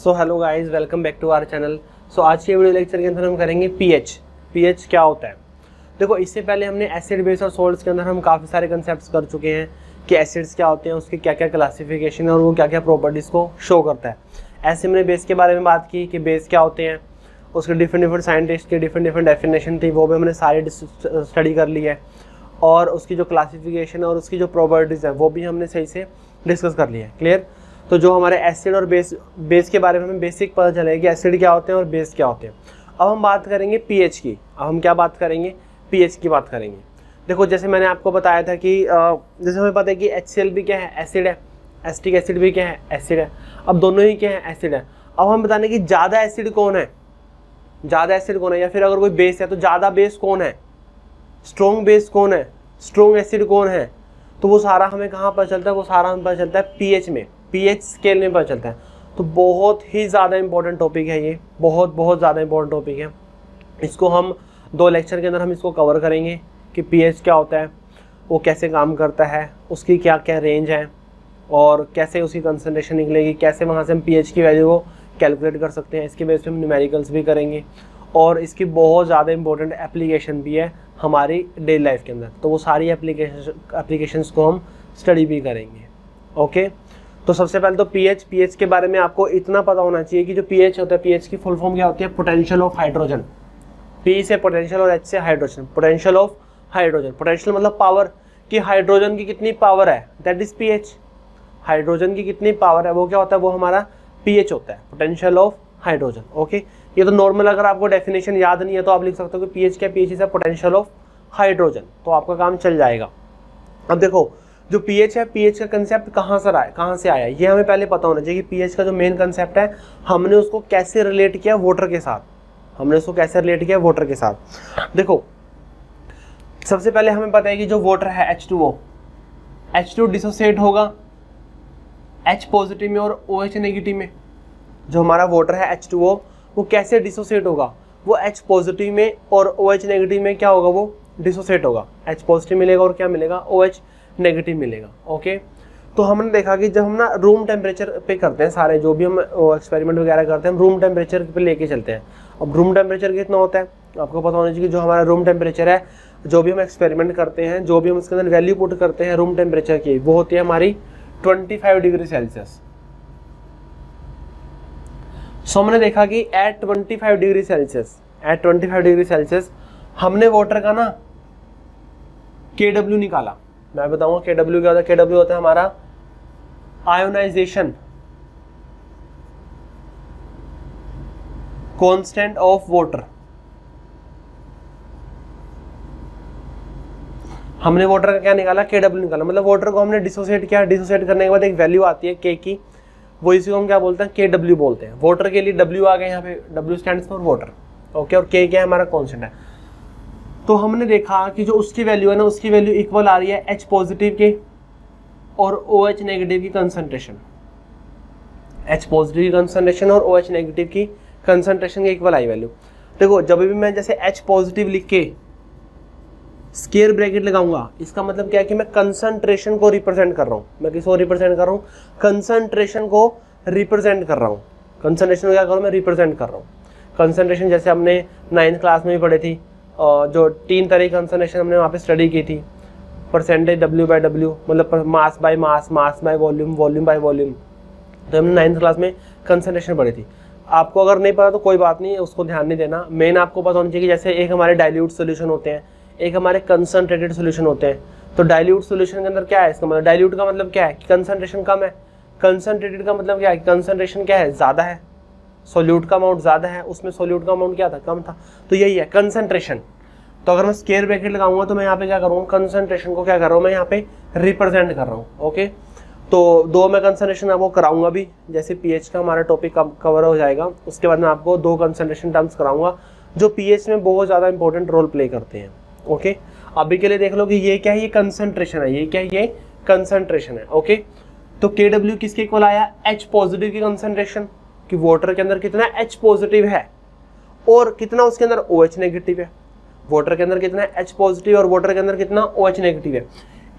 So hello guys, welcome back to our channel. So आज के video lecture के अंदर हम करेंगे पीएच क्या होता है। देखो, इससे पहले हमने एसिड बेस और सोल्ट्स के अंदर हम काफ़ी सारे कंसेप्ट्स कर चुके हैं कि एसिड्स क्या होते हैं, उसकी क्या क्या क्लासिफिकेशन है और वो क्या क्या प्रॉपर्टीज़ को शो करता है। ऐसे हमने बेस के बारे में बात की कि बेस क्या होते हैं, उसके डिफरेंट साइंटिस्ट की डिफरेंट डेफिनेशन थी, वो भी हमने सारी स्टडी कर ली है। और उसकी जो क्लासिफिकेशन और उसकी जो प्रॉपर्टीज़ है वो भी हमने सही से डिस्कस कर लिया है। क्लियर? तो जो हमारे एसिड और बेस के बारे में हमें बेसिक पता चलेगा कि एसिड क्या होते हैं और बेस क्या होते हैं। अब हम बात करेंगे पीएच की। अब हम क्या बात करेंगे? पीएच की बात करेंगे। देखो, जैसे मैंने आपको बताया था कि जैसे हमें पता है कि HCl भी क्या है, एसिड है, एसिटिक एसिड भी क्या है, एसिड है। अब दोनों ही क्या है, एसिड है। अब हम बताने कि ज़्यादा एसिड कौन है, ज़्यादा एसिड कौन है, या फिर अगर कोई बेस है तो ज़्यादा बेस कौन है, स्ट्रॉन्ग बेस कौन है, स्ट्रॉन्ग एसिड कौन है। तो वो सारा हमें कहाँ पता चलता है? वो सारा हमें पता चलता है पीएच में, पीएच स्केल में पता चलता है। तो बहुत ही ज़्यादा इंपॉर्टेंट टॉपिक है ये, बहुत ज़्यादा इंपॉर्टेंट टॉपिक है। इसको हम 2 लेक्चर के अंदर हम इसको कवर करेंगे कि पीएच क्या होता है, वो कैसे काम करता है, उसकी क्या क्या रेंज है और कैसे उसकी कंसंट्रेशन निकलेगी, कैसे वहाँ से हम पीएच की वैल्यू को कैलकुलेट कर सकते हैं। इसके बेस पे हम न्यूमेरिकल्स भी करेंगे और इसकी बहुत ज़्यादा इंपॉर्टेंट एप्लीकेशन भी है हमारी डेली लाइफ के अंदर। तो वो सारी एप्लीकेशंस को हम स्टडी भी करेंगे। ओके, तो सबसे पहले तो पीएच के बारे में आपको इतना पता होना चाहिए कि जो पीएच होता है, पीएच की फुल फॉर्म क्या होती है? Potential of hydrogen. पी से पोटेंशियल और एच से hydrogen. Potential of hydrogen, potential मतलब पावर, कि हाइड्रोजन की कितनी पावर है, दैट इज पीएच। हाइड्रोजन की कितनी पावर है वो क्या होता है? वो हमारा पीएच होता है, पोटेंशियल ऑफ हाइड्रोजन। ओके, ये तो नॉर्मल, अगर आपको डेफिनेशन याद नहीं है तो आप लिख सकते हो कि पीएच क्या, pH is potential of hydrogen, तो आपका काम चल जाएगा। अब देखो, जो पीएच है, पीएच का कंसेप्ट कहाँ से आया ये हमें पहले पता होना चाहिए कि पीएच का जो मेन कंसेप्ट है हमने उसको कैसे रिलेट किया वाटर के साथ। हमने उसको कैसे रिलेट किया वाटर के साथ। देखो, सबसे पहले हमें पता है कि जो वाटर है H2O डिसोसिएट होगा H पॉजिटिव में और OH नेगेटिव में। जो हमारा वाटर है H2O वो कैसे डिसोसिएट होगा? वो H पॉजिटिव में और OH नेगेटिव में क्या होगा? वो डिसोसिएट होगा। H पॉजिटिव मिलेगा और क्या मिलेगा? OH नेगेटिव मिलेगा। ओके, तो हमने देखा कि जब हम ना रूम टेम्परेचर पे करते हैं, सारे जो भी हम एक्सपेरिमेंट वगैरह करते हैं हम रूम टेम्परेचर पे लेके चलते हैं। अब रूम टेम्परेचर कितना होता है आपको पता होना चाहिए कि जो हमारा रूम टेम्परेचर है, जो भी हम एक्सपेरिमेंट करते हैं, जो भी हम उसके अंदर वैल्यू पुट करते हैं रूम टेम्परेचर की, वो होती है हमारी 25 डिग्री सेल्सियस। सो हमने देखा कि एट 25 डिग्री सेल्सियस हमने वाटर का ना KW निकाला। मैं बताऊंगा KW क्या होता है। KW होता है हमारा आयोनाइजेशन कांस्टेंट ऑफ वाटर। हमने वाटर का क्या निकाला? KW निकाला। मतलब वाटर को हमने डिसोसिएट किया। डिसोसिएट करने के बाद एक वैल्यू आती है K की, वो इसी को हम क्या बोलते हैं? KW बोलते हैं। वाटर के लिए W आ गया यहाँ पे, W stands for water. Okay, और K क्या है? हमारा कांस्टेंट है। तो हमने देखा कि जो उसकी वैल्यू है ना, उसकी वैल्यू इक्वल आ रही है H पॉजिटिव के और OH नेगेटिव की कंसंट्रेशन। H पॉजिटिव की कंसंट्रेशन और OH नेगेटिव की कंसंट्रेशन के इक्वल आई वैल्यू। देखो, जब भी मैं जैसे H पॉजिटिव लिख के स्क्वायर ब्रैकेट लगाऊंगा, इसका मतलब क्या है कि मैं कंसंट्रेशन को रिप्रेजेंट कर रहा हूँ। मैं किसको रिप्रेजेंट कर रहा हूँ? कंसंट्रेशन को रिप्रेजेंट कर रहा हूँ। कंसंट्रेशन को क्या कर रहा हूँ? मैं रिप्रेजेंट कर रहा हूँ। कंसंट्रेशन जैसे हमने 9th क्लास में भी पढ़ी थी, जो 3 तरह की कंसंट्रेशन हमने वहाँ पे स्टडी की थी। परसेंटेज W/W, मतलब mass by mass, mass by volume, volume by volume. तो हमने 9th क्लास में कंसंट्रेशन पढ़ी थी। आपको अगर नहीं पता तो कोई बात नहीं, उसको ध्यान नहीं देना। मेन आपको पता होना चाहिए कि जैसे एक हमारे डाइल्यूट सोल्यूशन होते हैं, एक हमारे कंसंट्रेटेड सोल्यूशन होते हैं। तो डाइल्यूट सोल्यूशन के अंदर क्या है? इसका मतलब डाइल्यूट का मतलब क्या है कि कंसंट्रेशन कम है। कंसंट्रेटेड का मतलब क्या है? कंसंट्रेशन क्या है? ज़्यादा है। सोल्यूट का अमाउंट ज़्यादा है, उसमें सोल्यूट का अमाउंट क्या था? कम था। तो यही है कंसंट्रेशन। तो अगर मैं स्क्वायर ब्रैकेट लगाऊंगा तो मैं यहाँ पे क्या करूँगा? कंसंट्रेशन को क्या कर रहा हूँ? मैं यहाँ पे रिप्रेजेंट कर रहा हूँ। ओके, तो 2 में कंसंट्रेशन आपको कराऊंगा भी, जैसे पीएच का हमारा टॉपिक कवर हो जाएगा उसके बाद मैं आपको 2 कंसंट्रेशन टर्म्स कराऊंगा जो पीएच में बहुत ज़्यादा इंपॉर्टेंट रोल प्ले करते हैं। ओके, अभी के लिए देख लो कि ये क्या है? ये कंसंट्रेशन है। ये क्या है? ये कंसंट्रेशन है। ओके, तो KW किसके इक्वल आया? H पॉजिटिव की कंसंट्रेशन, कि वाटर के अंदर कितना H पॉजिटिव है और कितना उसके अंदर OH नेगेटिव है। वाटर के अंदर कितना H पॉजिटिव और वाटर के अंदर कितना OH नेगेटिव है।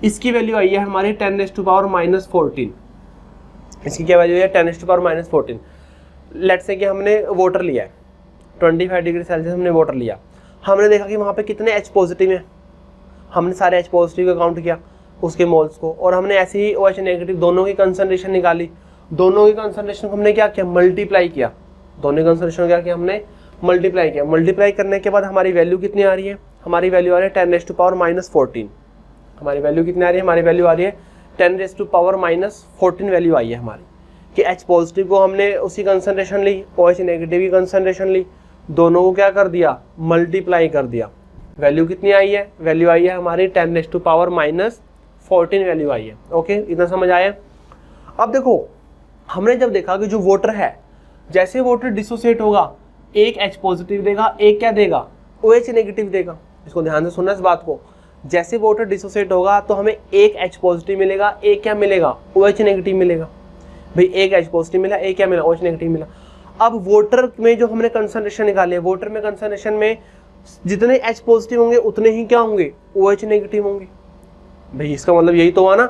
इसकी वैल्यू आई है हमारी 10⁻⁻14। इसकी क्या वैल्यू है? 10⁻⁻14। लेट्स से कि हमने वाटर लिया है, 25 डिग्री सेल्सियस हमने वाटर लिया, हमने देखा कि वहाँ पे कितने H पॉजिटिव हैं, हमने सारे H पॉजिटिव का काउंट किया उसके मोल्स को, और हमने ऐसे ही OH नेगेटिव दोनों की कंसंट्रेशन निकाली, दोनों की कंसंट्रेशन को हमने क्या किया, मल्टीप्लाई किया, दोनों की कंसंट्रेशन क्या किया हमने, मल्टीप्लाई किया। मल्टीप्लाई करने के बाद हमारी वैल्यू कितनी आ रही है, हमारी वैल्यू आ रही है 10⁻⁻14। हमारी वैल्यू कितनी आ रही है, हमारी वैल्यू आ रही है 10⁻⁻14 वैल्यू आई है हमारी, कि H पॉजिटिव को हमने उसी कंसंट्रेशन ली, OH नेगेटिव की कंसंट्रेशन ली, दोनों को क्या कर दिया, मल्टीप्लाई कर दिया। वैल्यू कितनी आई है, वैल्यू आई है हमारी 10⁻⁻14 वैल्यू आई है। ओके, इतना समझ आया। अब देखो हमने जब देखा कि जो वाटर है, जैसे वाटर डिसोसिएट होगा, एक H पॉजिटिव देगा, एक क्या देगा, OH नेगेटिव देगा। इसको ध्यान से सुनना इस बात को, जैसे वाटर डिसोसिएट होगा तो हमें एक H पॉजिटिव मिलेगा, एक क्या मिलेगा, OH नेगेटिव मिलेगा। भाई एक H पॉजिटिव मिला, एक क्या मिला, OH नेगेटिव मिला। अब वाटर में जो हमने कंसंट्रेशन निकाले, वाटर में कंसंट्रेशन में जितने H पॉजिटिव होंगे उतने ही क्या होंगे, OH नेगेटिव होंगे। भाई इसका मतलब यही तो हुआ ना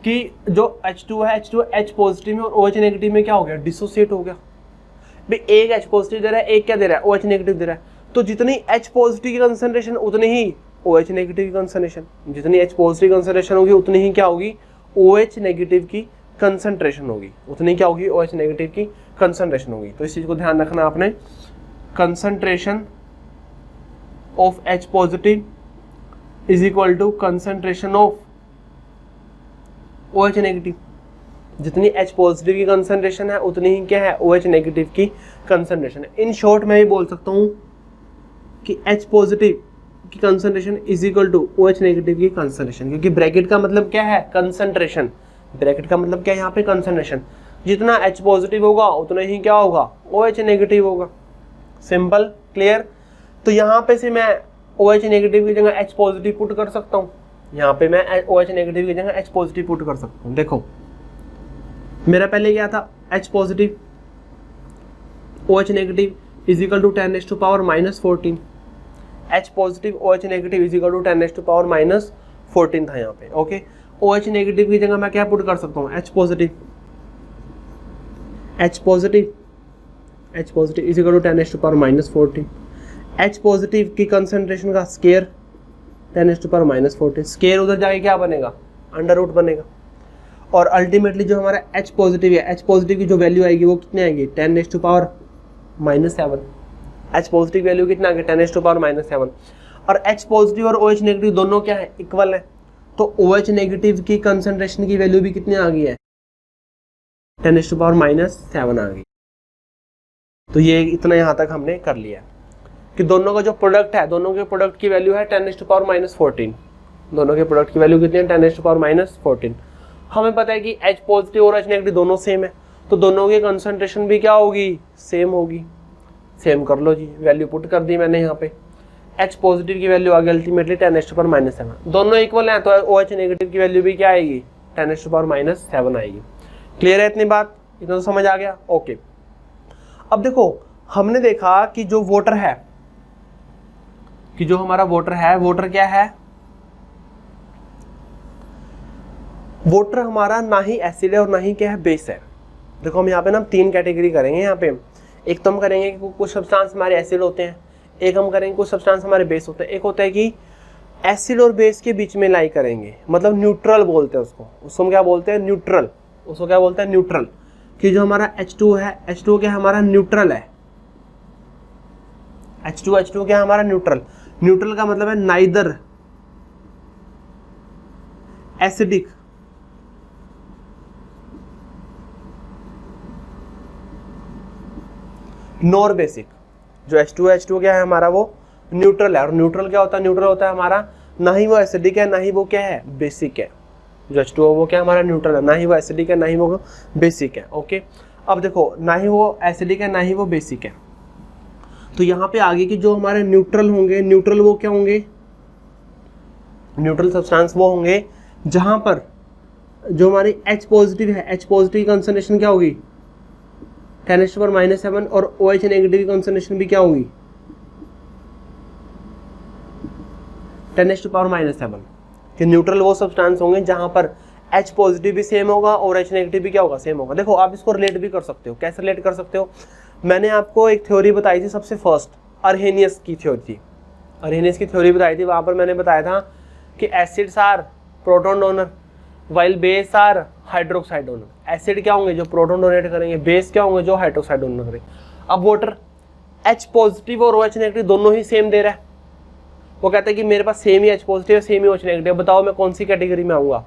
कि जो H2 है, H2 H पॉजिटिव में और OH नेगेटिव में क्या हो गया, डिसोसिएट हो गया। भाई एक H पॉजिटिव दे रहा है, एक क्या दे रहा है, OH नेगेटिव दे रहा है, तो जितनी H पॉजिटिव की कंसंट्रेशन उतनी ही OH नेगेटिव की कंसंट्रेशन, जितनी H पॉजिटिव कंसंट्रेशन होगी उतनी ही क्या होगी, OH नेगेटिव की कंसंट्रेशन होगी, उतनी क्या होगी, OH नेगेटिव की कंसंट्रेशन होगी। तो इस चीज को ध्यान रखना आपने, concentration of H positive is equal to concentration of OH negative. जितनी H पॉजिटिव की कंसंट्रेशन है उतनी ही क्या है, OH नेगेटिव की कंसंट्रेशन है। इन शॉर्ट मैं ये बोल सकता हूँ कि H पॉजिटिव की concentration is equal to OH negative की कंसंट्रेशन, क्योंकि ब्रैकेट का मतलब क्या है, कंसंट्रेशन। ब्रैकेट का मतलब क्या है यहाँ पे, कंसंट्रेशन। जितना H पॉजिटिव होगा उतना ही क्या होगा, OH नेगेटिव होगा। Simple, clear. तो यहाँ पे से मैं OH नेगेटिव की जगह H पॉजिटिव पुट कर सकता हूँ, यहाँ पे मैं OH नेगेटिव की जगह H पॉजिटिव पुट कर सकता हूँ। देखो मेरा पहले क्या था, H positive OH negative is equal to 10⁻⁻14। H positive OH negative is equal to 10⁻⁻14 था यहाँ पे। ओके, OH नेगेटिव की जगह मैं क्या पुट कर सकता हूँ, H positive is equal to 10⁻⁻14। H positive की कंसंट्रेशन का स्केयर 10⁻⁻14, स्केयर उधर जाके क्या बनेगा, अंडर रूट बनेगा। और अल्टीमेटली जो हमारा H पॉजिटिव है, H पॉजिटिव की जो वैल्यू आएगी वो कितनी आएगी, 10⁻⁻7। H पॉजिटिव वैल्यू कितना आ गया, 10⁻⁻7। और H पॉजिटिव और OH नेगेटिव दोनों क्या है, इक्वल है, तो OH नेगेटिव की कंसंट्रेशन की वैल्यू भी कितनी आ गई है, 10⁻⁻7 आ गई। तो ये इतना यहाँ तक हमने कर लिया कि दोनों का जो प्रोडक्ट है, दोनों के प्रोडक्ट की वैल्यू है 10⁻⁻14। दोनों के प्रोडक्ट की वैल्यू कितनी है, 10⁻⁻14। हमें पता है कि H पॉजिटिव और H नेगेटिव दोनों सेम है, तो दोनों की कंसंट्रेशन भी क्या होगी, सेम होगी। सेम कर लो जी, वैल्यू पुट कर दी मैंने यहाँ पे। H पॉजिटिव की वैल्यू आ गई अल्टीमेटली 10⁻⁻7। दोनों इक्वल हैं तो OH नेगेटिव की वैल्यू भी क्या आएगी, 10⁻⁻7 आएगी। क्लियर है इतनी बात, इतना तो समझ आ गया। ओके, अब देखो हमने देखा कि जो वाटर है, कि जो हमारा वाटर है, वाटर क्या है, वाटर हमारा ना ही एसिड है और ना ही क्या है, बेस है। देखो हम यहाँ पे ना 3 कैटेगरी करेंगे यहाँ पे। एक तो हम करेंगे कि कुछ सब्सटेंस हमारे एसिड होते हैं, एक हम करेंगे कुछ सब्सटेंस हमारे बेस होते हैं, एक होता है कि एसिड और बेस के बीच में लाई करेंगे, मतलब न्यूट्रल बोलते हैं उसको। उसको हम क्या बोलते हैं, न्यूट्रल। उसको क्या बोलते हैं, न्यूट्रल। कि जो हमारा H2 है, H2 क्या हमारा न्यूट्रल है। H2 क्या हमारा न्यूट्रल। न्यूट्रल का मतलब है नाइदर एसिडिक नॉर बेसिक। जो H2 क्या है हमारा, वो न्यूट्रल है। और न्यूट्रल क्या होता है, न्यूट्रल होता है हमारा ना ही वो एसिडिक है ना ही वो क्या है, बेसिक है। जो H2O वो क्या हमारा न्यूट्रल है, ना ही वो एसिडिक है ना ही वो बेसिक है। ओके, अब देखो ना ही वो एसिडिक है ना ही वो बेसिक है, तो यहाँ पे आगे की जो हमारे न्यूट्रल होंगे, न्यूट्रल वो क्या होंगे, न्यूट्रल सब्सटेंस वो होंगे जहां पर जो हमारी H पॉजिटिव है, H पॉजिटिव की कंसंट्रेशन क्या होगी, 10⁻⁻7, और OH नेगेटिव की कंसंट्रेशन भी क्या होगी, 10⁻⁻7। कि न्यूट्रल वो सब्सटेंस होंगे जहां पर H पॉजिटिव भी सेम होगा और H नेगेटिव भी क्या होगा, सेम होगा। देखो आप इसको रिलेट भी कर सकते हो। कैसे रिलेट कर सकते हो, मैंने आपको एक थ्योरी बताई थी सबसे फर्स्ट, अर्हेनियस की थ्योरी थी। अर्हेनियस की थ्योरी बताई थी, वहाँ पर मैंने बताया था कि acids are proton donor while base are hydroxide donor. Acid क्या होंगे, जो प्रोटॉन डोनेट करेंगे, बेस क्या होंगे, जो हाइड्रोक्साइड डोनेट करेंगे। अब वाटर H पॉजिटिव और OH नेगेटिव दोनों ही सेम दे रहा है। वो कहता है कि मेरे पास सेम ही H पॉजिटिव सेम ही OH नेगेटिव, बताओ मैं कौन सी कैटेगरी में आऊँगा।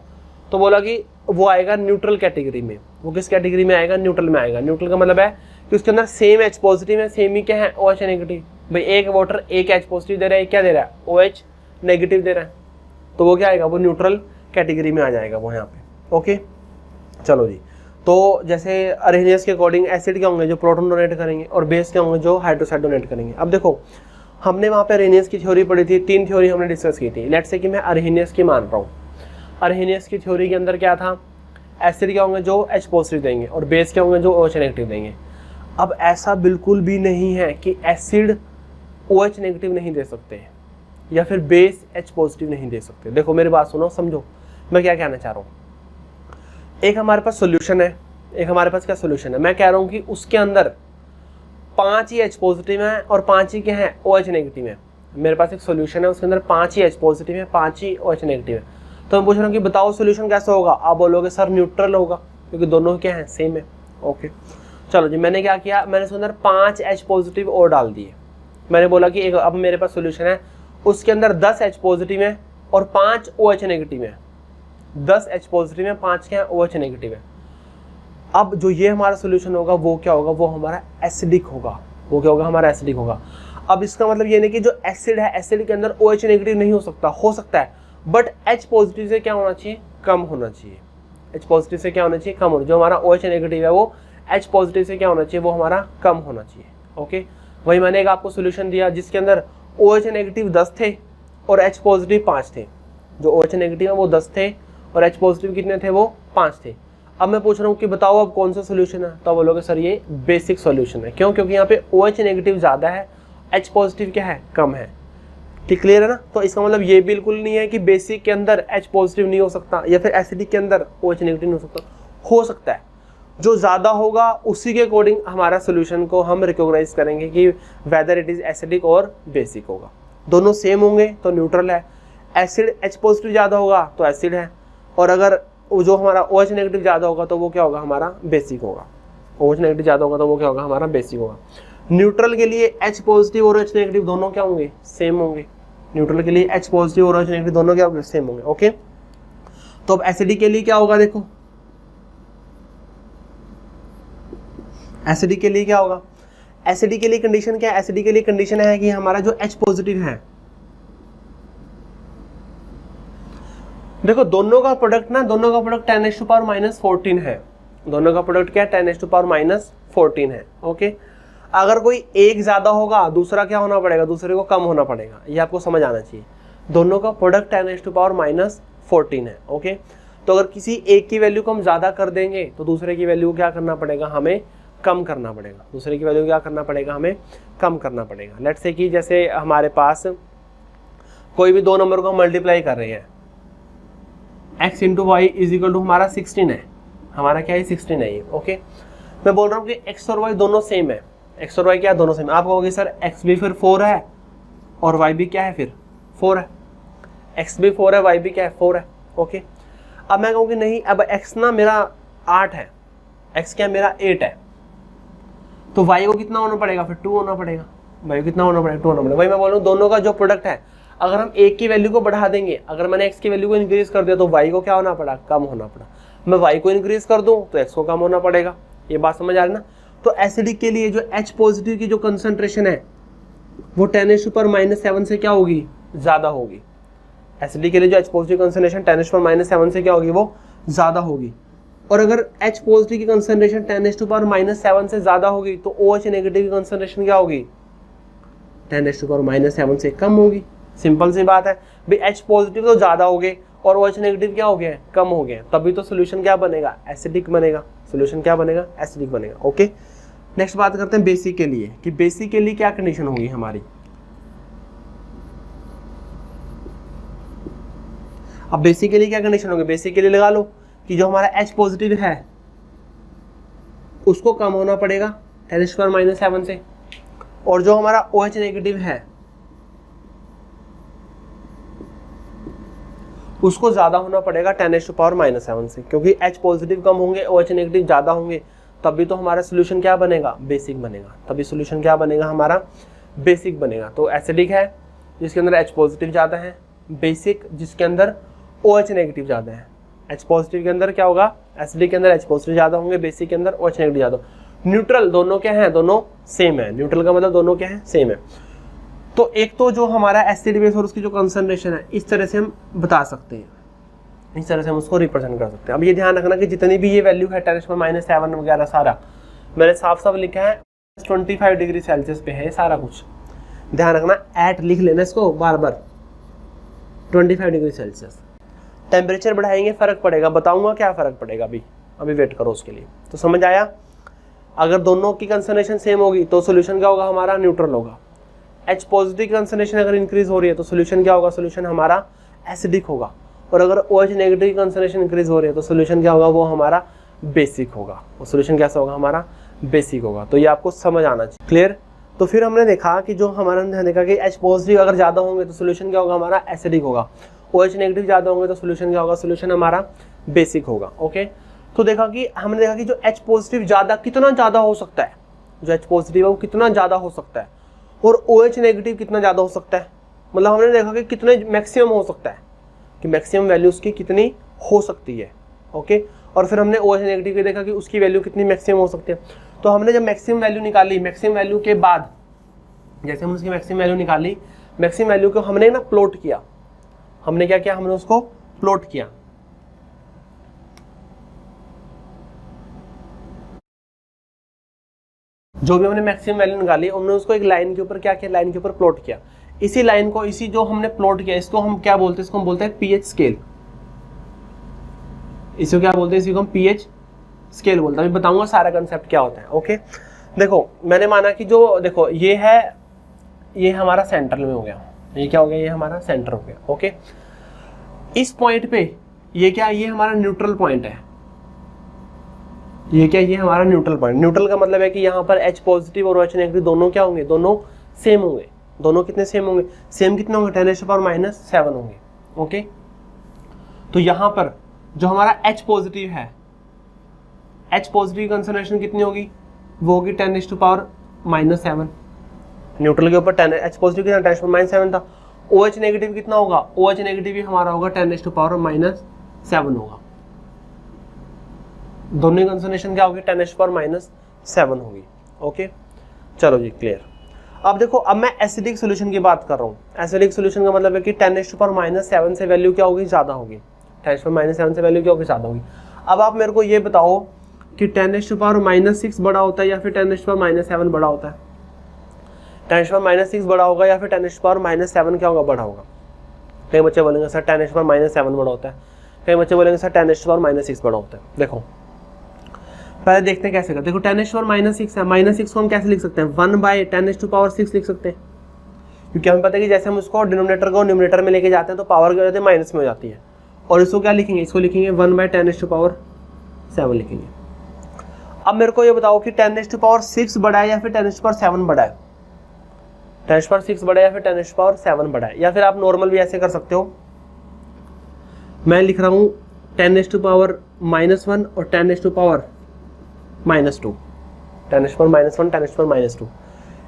तो बोला कि वो आएगा न्यूट्रल कैटेगरी में। वो किस कैटेगरी में आएगा, न्यूट्रल में आएगा। न्यूट्रल का मतलब है कि उसके अंदर सेम H पॉजिटिव है, सेम ही क्या है, OH नेगेटिव। भाई एक वाटर एक H पॉजिटिव दे रहा है, क्या दे रहा है, OH नेगेटिव दे रहा है, तो वो क्या आएगा, वो न्यूट्रल कैटेगरी में आ जाएगा वो यहाँ पे। ओके चलो जी। तो जैसे अर्हेनियस के अकॉर्डिंग एसिड क्या होंगे, जो प्रोटॉन डोनेट करेंगे, और बेस क्या होंगे, जो हाइड्रोक्साइड डोनेट करेंगे। अब देखो हमने वहाँ पे अर्हेनियस की थ्योरी पढ़ी थी, 3 थ्योरी हमने डिस्कस की थी। लेट्स से कि मैं अर्हेनियस की मान रहा हूँ। अर्हेनियस की थ्योरी के अंदर क्या था, एसिड क्या होंगे, जो H पॉजिटिव देंगे, और बेस क्या होंगे, जो OH नेगेटिव देंगे। अब ऐसा बिल्कुल भी नहीं है कि एसिड OH नेगेटिव नहीं दे सकते या फिर बेस H पॉजिटिव नहीं दे सकते। देखो मेरी बात सुनो, समझो मैं क्या कहना चाह रहा हूँ। एक हमारे पास सोल्यूशन है, एक हमारे पास क्या सोल्यूशन है, मैं कह रहा हूँ कि उसके अंदर 5 ही H पॉजिटिव है और 5 ही क्या है, OH नेगेटिव है। मेरे पास एक सोल्यूशन है, उसके अंदर 5 ही H पॉजिटिव है, 5 ही OH नेगेटिव है। तो मैं पूछ रहा हूँ कि बताओ सोल्यूशन कैसा होगा। आप बोलोगे सर न्यूट्रल होगा, क्योंकि दोनों क्या है, सेम है। ओके चलो जी, मैंने क्या किया, मैंने उसके अंदर 5 H पॉजिटिव और डाल दिए। मैंने बोला कि एक अब मेरे पास सोल्यूशन है, उसके अंदर 10 H पॉजिटिव है और 5 OH नेगेटिव है। 10 H पॉजिटिव है, 5 क्या है, OH नेगेटिव है। अब जो ये हमारा सोल्यूशन होगा वो क्या होगा, वो हमारा एसिडिक होगा। वो क्या होगा, हमारा एसिडिक होगा। अब इसका मतलब ये नहीं कि जो एसिड है, एसिड के अंदर OH नेगेटिव नहीं हो सकता, हो सकता है, बट H पॉजिटिव से क्या होना चाहिए, कम होना चाहिए। H पॉजिटिव से क्या होना चाहिए, कम होना। जो हमारा OH नेगेटिव है वो H पॉजिटिव से क्या होना चाहिए, वो हमारा कम होना चाहिए। ओके वही मैंने एक आपको सोल्यूशन दिया जिसके अंदर OH नेगेटिव 10 थे और H पॉजिटिव 5 थे। जो OH नेगेटिव है वो 10 थे और H पॉजिटिव कितने थे, वो 5 थे। अब मैं पूछ रहा हूँ कि बताओ अब कौन सा सोल्यूशन है, तो बोलोगे सर ये बेसिक सोल्यूशन है। क्यों, क्योंकि यहाँ पे OH नेगेटिव ज़्यादा है, H पॉजिटिव क्या है, कम है। ठीक क्लियर है ना। तो इसका मतलब ये बिल्कुल नहीं है कि बेसिक के अंदर H पॉजिटिव नहीं हो सकता या फिर एसिडिक के अंदर OH नेगेटिव नहीं हो सकता है। जो ज़्यादा होगा उसी के अकॉर्डिंग हमारा सोल्यूशन को हम रिकॉग्नाइज करेंगे कि वेदर इट इज़ एसिडिक और बेसिक होगा। दोनों सेम होंगे तो न्यूट्रल है। एसिड H पॉजिटिव ज़्यादा होगा तो एसिड है, और अगर जो हमारा OH नेगेटिव ज़्यादा होगा तो वो क्या होगा, हमारा बेसिक होगा। OH नेगेटिव ज़्यादा होगा तो वो क्या होगा, हमारा बेसिक होगा। न्यूट्रल के लिए H पॉजिटिव और OH नेगेटिव दोनों क्या होंगे, सेम होंगे। न्यूट्रल के लिए H पॉजिटिव और OH नेगेटिव दोनों क्या होंगे, सेम होंगे। ओके तो अब एसिडिक के लिए क्या होगा, देखो एसिडिक के लिए क्या होगा। एसिडिक के लिए कंडीशन क्या है, एसिडिक के लिए कंडीशन है कि हमारा जो H पॉजिटिव है, देखो दोनों का प्रोडक्ट ना, दोनों का प्रोडक्ट 10⁻⁻14 है। दोनों का प्रोडक्ट क्या है, 10⁻⁻14 है। ओके अगर कोई एक ज्यादा होगा दूसरा क्या होना पड़ेगा, दूसरे को कम होना पड़ेगा। ये आपको समझ आना चाहिए। दोनों का प्रोडक्ट 10⁻⁻14 है। ओके तो अगर किसी एक की वैल्यू को हम ज्यादा कर देंगे तो दूसरे की वैल्यू क्या करना पड़ेगा, हमें कम करना पड़ेगा। दूसरे की वैल्यू क्या करना पड़ेगा, हमें कम करना पड़ेगा। लेट्स से कि जैसे हमारे पास कोई भी दो नंबर को मल्टीप्लाई कर रहे हैं, x into y is equal to हमारा 16 है। हमारा क्या है, 16 है ये। ओके मैं बोल रहा हूँ कि x और y दोनों सेम है। x और y क्या, दोनों सेम। आप कहोगे सर x भी फिर 4 है और y भी क्या है, फिर 4 है। x भी 4 है, y भी क्या है, 4 है। ओके अब मैं कहूँगी नहीं, अब x ना मेरा 8 है, x क्या मेरा 8 है, तो y को कितना होना पड़ेगा, फिर 2 होना पड़ेगा। y को कितना होना पड़ेगा, 2 होना पड़ेगा। वही मैं बोल रहा हूँ दोनों का जो प्रोडक्ट है, अगर हम एक की वैल्यू को बढ़ा देंगे, अगर मैंने x की वैल्यू को इंक्रीज कर दिया तो y को क्या होना पड़ा, कम होना पड़ा। मैं y को इंक्रीज कर दूं तो x को कम होना पड़ेगा। ये बात समझ आ रही ना। तो एसिडिक के लिए जो H पॉजिटिव की जो कंसंट्रेशन है वो 10⁻⁻7 से क्या होगी, ज्यादा होगी। एसिडिक के लिए जो H पॉजिटिव कंसंट्रेशन 10⁻⁻7 से क्या होगी, वो ज्यादा होगी। और अगर H पॉजिटिव की कंसंट्रेशन 10⁻⁻7 से ज्यादा होगी तो OH नेगेटिव की कंसंट्रेशन क्या होगी, 10⁻⁻7 से कम होगी। सिंपल सी बात है भाई, H पॉजिटिव तो ज्यादा हो गए और OH नेगेटिव क्या हो गए, कम हो गए, तभी तो सोल्यूशन क्या बनेगा, एसिडिक बनेगा। सोल्यूशन क्या बनेगा, एसिडिक बनेगा। ओके नेक्स्ट बात करते हैं बेसिक के लिए, कि बेसिक के लिए क्या कंडीशन होगी हमारी। अब बेसिक के लिए क्या कंडीशन होगी, बेसिक के लिए लगा लो कि जो हमारा H पॉजिटिव है उसको कम होना पड़ेगा 10⁻⁻7 से, और जो हमारा OH नेगेटिव है उसको ज़्यादा होना पड़ेगा 10⁻⁻7 से, क्योंकि H पॉजिटिव कम होंगे, OH नेगेटिव ज़्यादा होंगे, तभी तो हमारा सोल्यूशन क्या बनेगा, बेसिक बनेगा। तभी सोल्यूशन क्या बनेगा, हमारा बेसिक बनेगा। तो एसिडिक है जिसके अंदर H पॉजिटिव ज़्यादा है, बेसिक जिसके अंदर OH नेगेटिव ज़्यादा है। H पॉजिटिव के अंदर क्या होगा, एसिडिक के अंदर H पॉजिटिव ज़्यादा होंगे, बेसिक के अंदर OH नेगेटिव ज़्यादा। न्यूट्रल दोनों क्या हैं, दोनों सेम है। न्यूट्रल का मतलब दोनों क्या है, सेम है। तो एक तो जो हमारा एसिड बेस और उसकी जो कंसंट्रेशन है, इस तरह से हम बता सकते हैं, इस तरह से हम उसको रिप्रेजेंट कर सकते हैं। अब ये ध्यान रखना कि जितनी भी ये वैल्यू है 10⁻⁻7 वगैरह सारा मैंने साफ साफ लिखा है 25 डिग्री सेल्सियस पे है सारा कुछ। ध्यान रखना, एट लिख लेना इसको बार बार, 25 डिग्री सेल्सियस। टेम्परेचर बढ़ाएंगे फर्क पड़ेगा, बताऊंगा क्या फर्क पड़ेगा, अभी वेट करो उसके लिए। तो समझ आया, अगर दोनों की कंसंट्रेशन सेम होगी तो सोल्यूशन क्या होगा, हमारा न्यूट्रल होगा। H पॉजिटिव कंसंट्रेशन अगर इंक्रीज हो रही है तो सोल्यूशन क्या होगा, सोल्यूशन हमारा एसिडिक होगा। और अगर OH नेगेटिव कंसंट्रेशन इंक्रीज हो रही है तो सोल्यूशन क्या होगा, वो हमारा बेसिक होगा। और सोल्यूशन कैसा होगा, हमारा बेसिक होगा। तो ये आपको समझ आना चाहिए, क्लियर। तो फिर हमने देखा कि जो हमारा देखा कि H पॉजिटिव अगर ज़्यादा होंगे तो सोल्यूशन क्या होगा, हमारा एसिडिक होगा। OH नेगेटिव ज़्यादा होंगे तो सोल्यूशन क्या होगा, सोल्यूशन हमारा बेसिक होगा। ओके, तो हमने देखा कि जो H पॉजिटिव कितना ज़्यादा हो सकता है, जो H पॉजिटिव है वो कितना ज़्यादा हो सकता है, और OH नेगेटिव कितना ज़्यादा हो सकता है। मतलब हमने देखा कि कितने मैक्सिमम हो सकता है, कि मैक्सिमम वैल्यू उसकी कितनी हो सकती है। ओके, और फिर हमने OH नेगेटिव के देखा कि उसकी वैल्यू कितनी मैक्सिमम हो सकती है। तो हमने जब मैक्सिमम वैल्यू निकाली, मैक्सिमम वैल्यू के बाद जैसे हमने उसकी मैक्सिमम वैल्यू निकाली, मैक्सिमम वैल्यू को हमने ना प्लॉट किया। हमने क्या किया, हमने उसको प्लॉट किया। जो भी हमने मैक्सिमम वैल्यू निकाली हमने उसको एक लाइन के ऊपर क्या किया, लाइन के ऊपर प्लॉट किया। इसी लाइन को, इसी जो हमने प्लॉट किया, इसको हम क्या बोलते हैं, इसको हम बोलते हैं पीएच स्केल। इसको क्या बोलते हैं, इसी को हम पीएच स्केल बोलते हैं। अभी बताऊंगा सारा कंसेप्ट क्या होता है। ओके, देखो मैंने माना कि जो देखो ये है, ये हमारा सेंटर में हो गया, ये क्या हो गया, ये हमारा सेंटर हो गया। ओके, इस पॉइंट पे ये क्या, ये हमारा न्यूट्रल पॉइंट है। ये क्या, ये हमारा न्यूट्रल पॉइंट। न्यूट्रल का मतलब है कि यहाँ पर H पॉजिटिव और OH नेगेटिव दोनों क्या होंगे, दोनों सेम होंगे। दोनों कितने सेम होंगे, सेम कितने होंगे, 10⁻⁻7 होंगे। ओके, तो यहाँ पर जो हमारा H पॉजिटिव है, H पॉजिटिव की कंसंट्रेशन कितनी होगी, वो होगी 10⁻⁻7। न्यूट्रल के ऊपर H पॉजिटिव कितना, 10⁻⁻7 था। OH नेगेटिव कितना होगा, OH नेगेटिव भी हमारा होगा 10⁻⁻7 होगा। दोनों की कंसंट्रेशन क्या होगी, 10⁻⁻7 होगी। ओके, चलो जी क्लियर। अब देखो, अब मैं एसिडिक सोल्यूशन की बात कर रहा हूँ। एसिडिक सोल्यूशन का मतलब है कि 10⁻⁻7 से वैल्यू क्या होगी, ज़्यादा होगी। 10⁻⁻7 से वैल्यू क्या होगी, ज़्यादा होगी। अब आप मेरे को ये बताओ कि 10⁻⁻6 बड़ा होता है या फिर 10⁻⁻7 बड़ा होता है। 10⁻⁻6 बड़ा होगा या फिर 10⁻⁻7 क्या होगा, बड़ा होगा। कई बच्चे बोलेंगे सर 10⁻⁻7 बड़ा होता है, कई बच्चे बोलेंगे सर 10⁻⁻6 बड़ा होता है। देखो पहले देखते हैं कैसे करते हैं। देखो 10⁻⁻6 है, -6 को हम कैसे लिख सकते हैं, 1/10⁻6 लिख सकते हैं। क्योंकि हमें पता है कि जैसे हम उसको डिनोमिनेटर को न्यूमरेटर में लेके जाते हैं तो पावर क्या हो जाती है, माइनस में हो जाती है। और इसको क्या लिखेंगे, इसको लिखेंगे 1/10⁻7 लिखेंगे। अब मेरे को ये बताओ कि 10⁻6 बड़ा है या फिर 10⁻7 बड़ा है। 10⁻6 बड़ा है या फिर 10⁻7 बड़ा है, या फिर आप नॉर्मल भी ऐसे कर सकते हो। मैं लिख रहा हूँ 10⁻−1 और 10⁻−2, 10⁻−1 10⁻−2।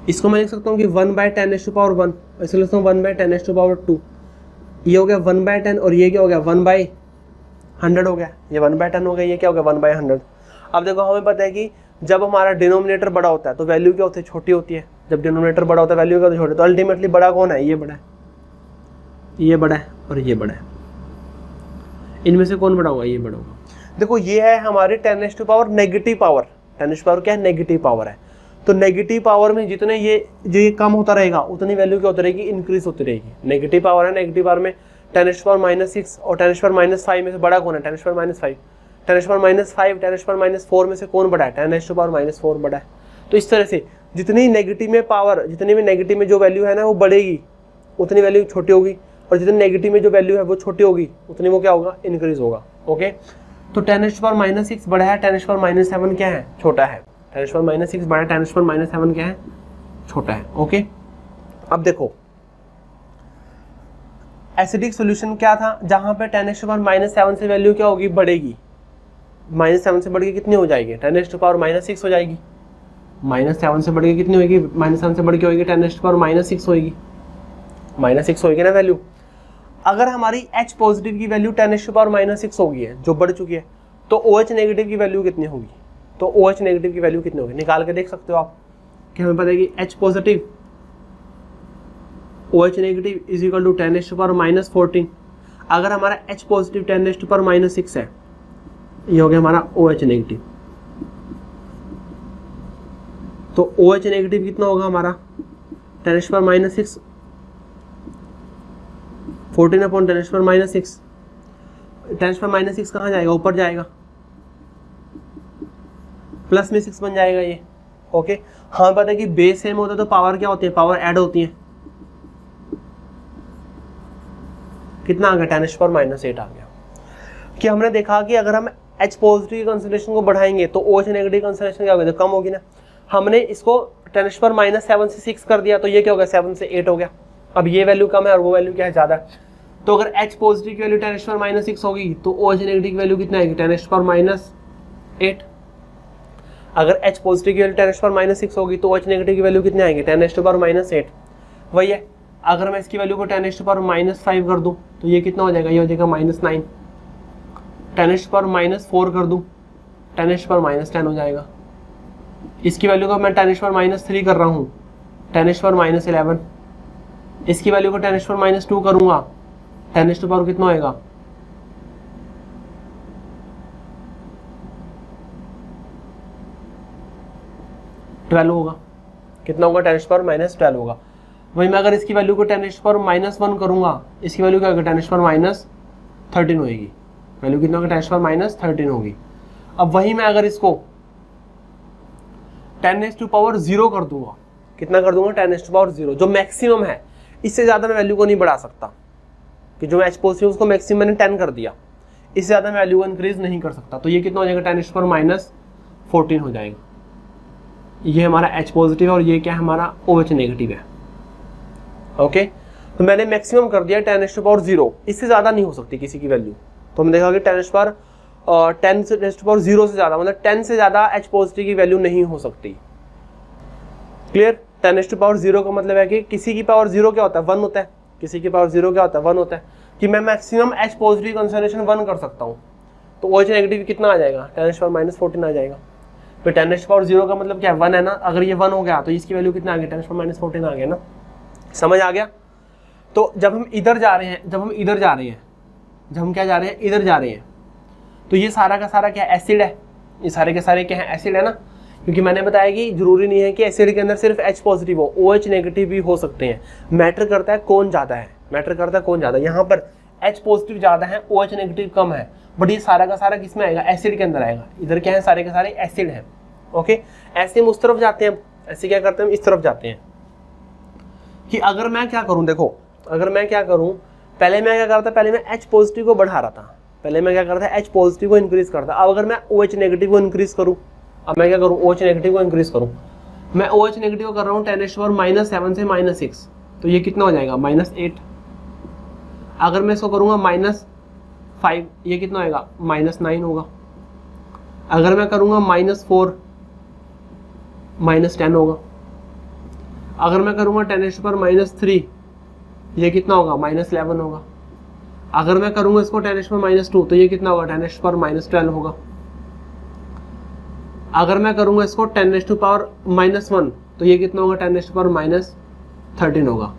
इसको मैं लिख सकता हूँ कि 1/10⁻1, इसे लिखता हूँ 1/10⁻2। ये हो गया 1/10 और ये क्या हो गया 1/100 हो गया। ये 1/10 हो गया, ये क्या हो गया 1/100। अब देखो हमें पता है कि जब हमारा डिनोमिनेटर बड़ा होता है तो वैल्यू क्या होती है, छोटी होती है। जब डिनोमिनेटर बड़ा होता है वैल्यू क्या होती है, छोटी। तो अल्टीमेटली बड़ा कौन है, ये बड़ा है, ये बड़ा है और ये बड़ा है। इनमें से कौन बड़ा होगा, ये बड़ा होगा। देखो ये है हमारी 10⁻⁻ नेगेटिव पावर। 10⁻ क्या है, नेगेटिव पावर है। तो नेगेटिव पावर में जितने ये कम होता रहेगा उतनी वैल्यू क्या होती रहेगी, इंक्रीज होती रहेगी। नेगेटिव पावर है, नेगेटिव पावर में 10⁻−6 और 10⁻−5 में से बड़ा कौन है, 10⁻−5। 10⁻−5 10⁻−4 में से कौन बड़ा है, 10⁻4 बड़ा है। तो इस तरह से जितनी नेगेटिव में पावर, जितनी भी नेगेटिव में जो वैल्यू है ना वो बढ़ेगी उतनी वैल्यू छोटी होगी, और जितनी नेगेटिव में जो वैल्यू है वो छोटी होगी उतनी वो क्या होगा, इंक्रीज होगा। ओके, तो 10⁻⁻6 बड़ा है, 10⁻⁻7 क्या है, छोटा है। 10⁻⁻6 बड़ा है, 10⁻⁻7 क्या है, छोटा है। ओके, अब देखो एसिडिक सॉल्यूशन क्या था, जहां पे 10⁻⁻7 से वैल्यू क्या होगी, बढ़ेगी, -7 से बढ़ के कितनी हो जाएगी, 10⁻⁻6 हो जाएगी। -7 से बढ़ के कितनी होगी, -7 से बढ़ के होगी 10⁻⁻6 होगी, -6 होगी ना वैल्यू। अगर हमारी H पॉजिटिव की वैल्यू 10⁻⁻6 होगी है, जो बढ़ चुकी है, तो OH नेगेटिव की वैल्यू कितनी होगी, तो OH नेगेटिव की वैल्यू कितनी होगी, निकाल के देख सकते हो आप कि हमें पता है कि H positive OH negative is equal to 10⁻⁻14। अगर हमारा H पॉजिटिव 10⁻⁻6 है, ये हो गया हमारा OH नेगेटिव, तो OH नेगेटिव कितना होगा हमारा 10⁻⁻6, 14/10⁻⁻6, 10⁻⁻6 कहाँ जाएगा, ऊपर जाएगा, प्लस में 6 बन जाएगा ये। ओके, हाँ पता है कि बेस सेम होता है तो पावर क्या होती है, पावर ऐड होती है। कितना आ गया, 10⁻⁻8 आ गया। कि हमने देखा कि अगर हम H पॉजिटिव की कंसंट्रेशन को बढ़ाएंगे तो OH नेगेटिव कंसंट्रेशन क्या होगी, तो कम होगी ना। हमने इसको 10⁻⁻7 से 6 कर दिया तो ये क्या हो गया, 7 से 8 हो गया। अब ये वैल्यू कम है और वो वैल्यू क्या है, ज़्यादा है। तो अगर H पॉजिटिव की वैल्यू 10⁻⁻6 होगी तो OH नेगेटिव की वैल्यू कितना आएगी, 10⁻8। अगर H पॉजिटिव की वैल्यू 10⁻6 होगी तो OH नेगेटिव की वैल्यू कितनी आएंगे, 10⁻8। वही है, अगर मैं इसकी वैल्यू को 10⁻5 कर दूं तो ये कितना हो जाएगा, ये हो जाएगा -9। 10⁻4 कर दूं 10⁻10 हो जाएगा। इसकी वैल्यू को मैं 10⁻3 कर रहा हूँ 10⁻11। इसकी वैल्यू को 10⁻2 करूंगा 10⁻, कितना होएगा, 12 होगा। कितना होगा, 10⁻12 होगा। वहीं मैं अगर इसकी वैल्यू को 10⁻1 करूंगा, इसकी वैल्यू क्या होगी, 10⁻13 होगी। वैल्यू कितना होगा, 10⁻13 होगी। अब वहीं मैं अगर इसको 10⁻0 कर दूंगा, कितना कर दूंगा, 10⁻0, जो मैक्सिमम है, इससे ज्यादा मैं वैल्यू को नहीं बढ़ा सकता, कि जो H पॉजिटिव उसको मैक्सिमम मैंने 10 कर दिया, इससे ज्यादा मैं वैल्यू को इंक्रीज नहीं कर सकता। तो ये कितना हो जाएगा, 10⁻14 हो जाएगा। ये हमारा H पॉजिटिव है और ये क्या है, हमारा OH नेगेटिव है। ओके, तो मैंने मैक्सिमम कर दिया 10⁻0, इससे ज्यादा नहीं हो सकती किसी की वैल्यू। तो हमने देखा कि 10⁻0 से ज्यादा, मतलब 10 से ज्यादा H पॉजिटिव की वैल्यू नहीं हो सकती। क्लियर, 10⁻0 का मतलब है कि किसी की पावर 0 क्या होता है, 1 होता है। किसी की पावर 0 क्या होता है, 1 होता है। कि मैं मैक्सिमम H पॉजिटिव कंसंट्रेशन 1 कर सकता हूँ, तो OH नेगेटिव कितना आ जाएगा, 10⁻14 आ जाएगा। फिर 10⁻0 का मतलब क्या है, 1 है ना। अगर ये 1 हो गया तो इसकी वैल्यू कितना आ गया, 10⁻14 आ गया ना। समझ आ गया। तो जब हम इधर जा रहे हैं, जब हम क्या जा रहे हैं, इधर जा रहे हैं, तो ये सारा का सारा क्या, एसिड है। ये सारे के सारे क्या है, एसिड है ना। क्योंकि मैंने बताया कि जरूरी नहीं है कि एसिड के अंदर सिर्फ H पॉजिटिव हो, OH नेगेटिव भी हो सकते हैं। मैटर करता है कौन ज्यादा है, मैटर करता है कौन ज्यादा। यहाँ पर H पॉजिटिव ज्यादा है, OH नेगेटिव कम है, बट ये सारा का सारा किसमें आएगा, एसिड के अंदर आएगा। इधर क्या है, सारे के सारे एसिड है। ओके, ऐसे हम उस तरफ जाते हैं, ऐसे क्या करते हैं, हम इस तरफ जाते हैं। कि अगर मैं क्या करूं, देखो अगर मैं क्या करूं, पहले मैं क्या करता, पहले मैं H पॉजिटिव को बढ़ा रहा था, पहले मैं क्या करता, H पॉजिटिव को इंक्रीज करता। अब अगर मैं OH नेगेटिव को इंक्रीज करूं, अब मैं क्या करूं, OH नेगेटिव को इंक्रीज करूं। मैं OH नेगेटिव को कर रहा हूं 10⁻7 से -6, तो ये कितना हो जाएगा, -8। अगर मैं इसको करूंगा -5, ये कितना होगा, -9 होगा। अगर मैं करूंगा -4, -10 होगा। अगर मैं करूंगा 10⁻3, ये कितना होगा, -11 होगा। अगर मैं करूंगा इसको 10⁻2, तो ये कितना होगा, 10⁻12 होगा। अगर मैं करूंगा इसको 10⁻1, तो ये कितना होगा, 10⁻13 होगा।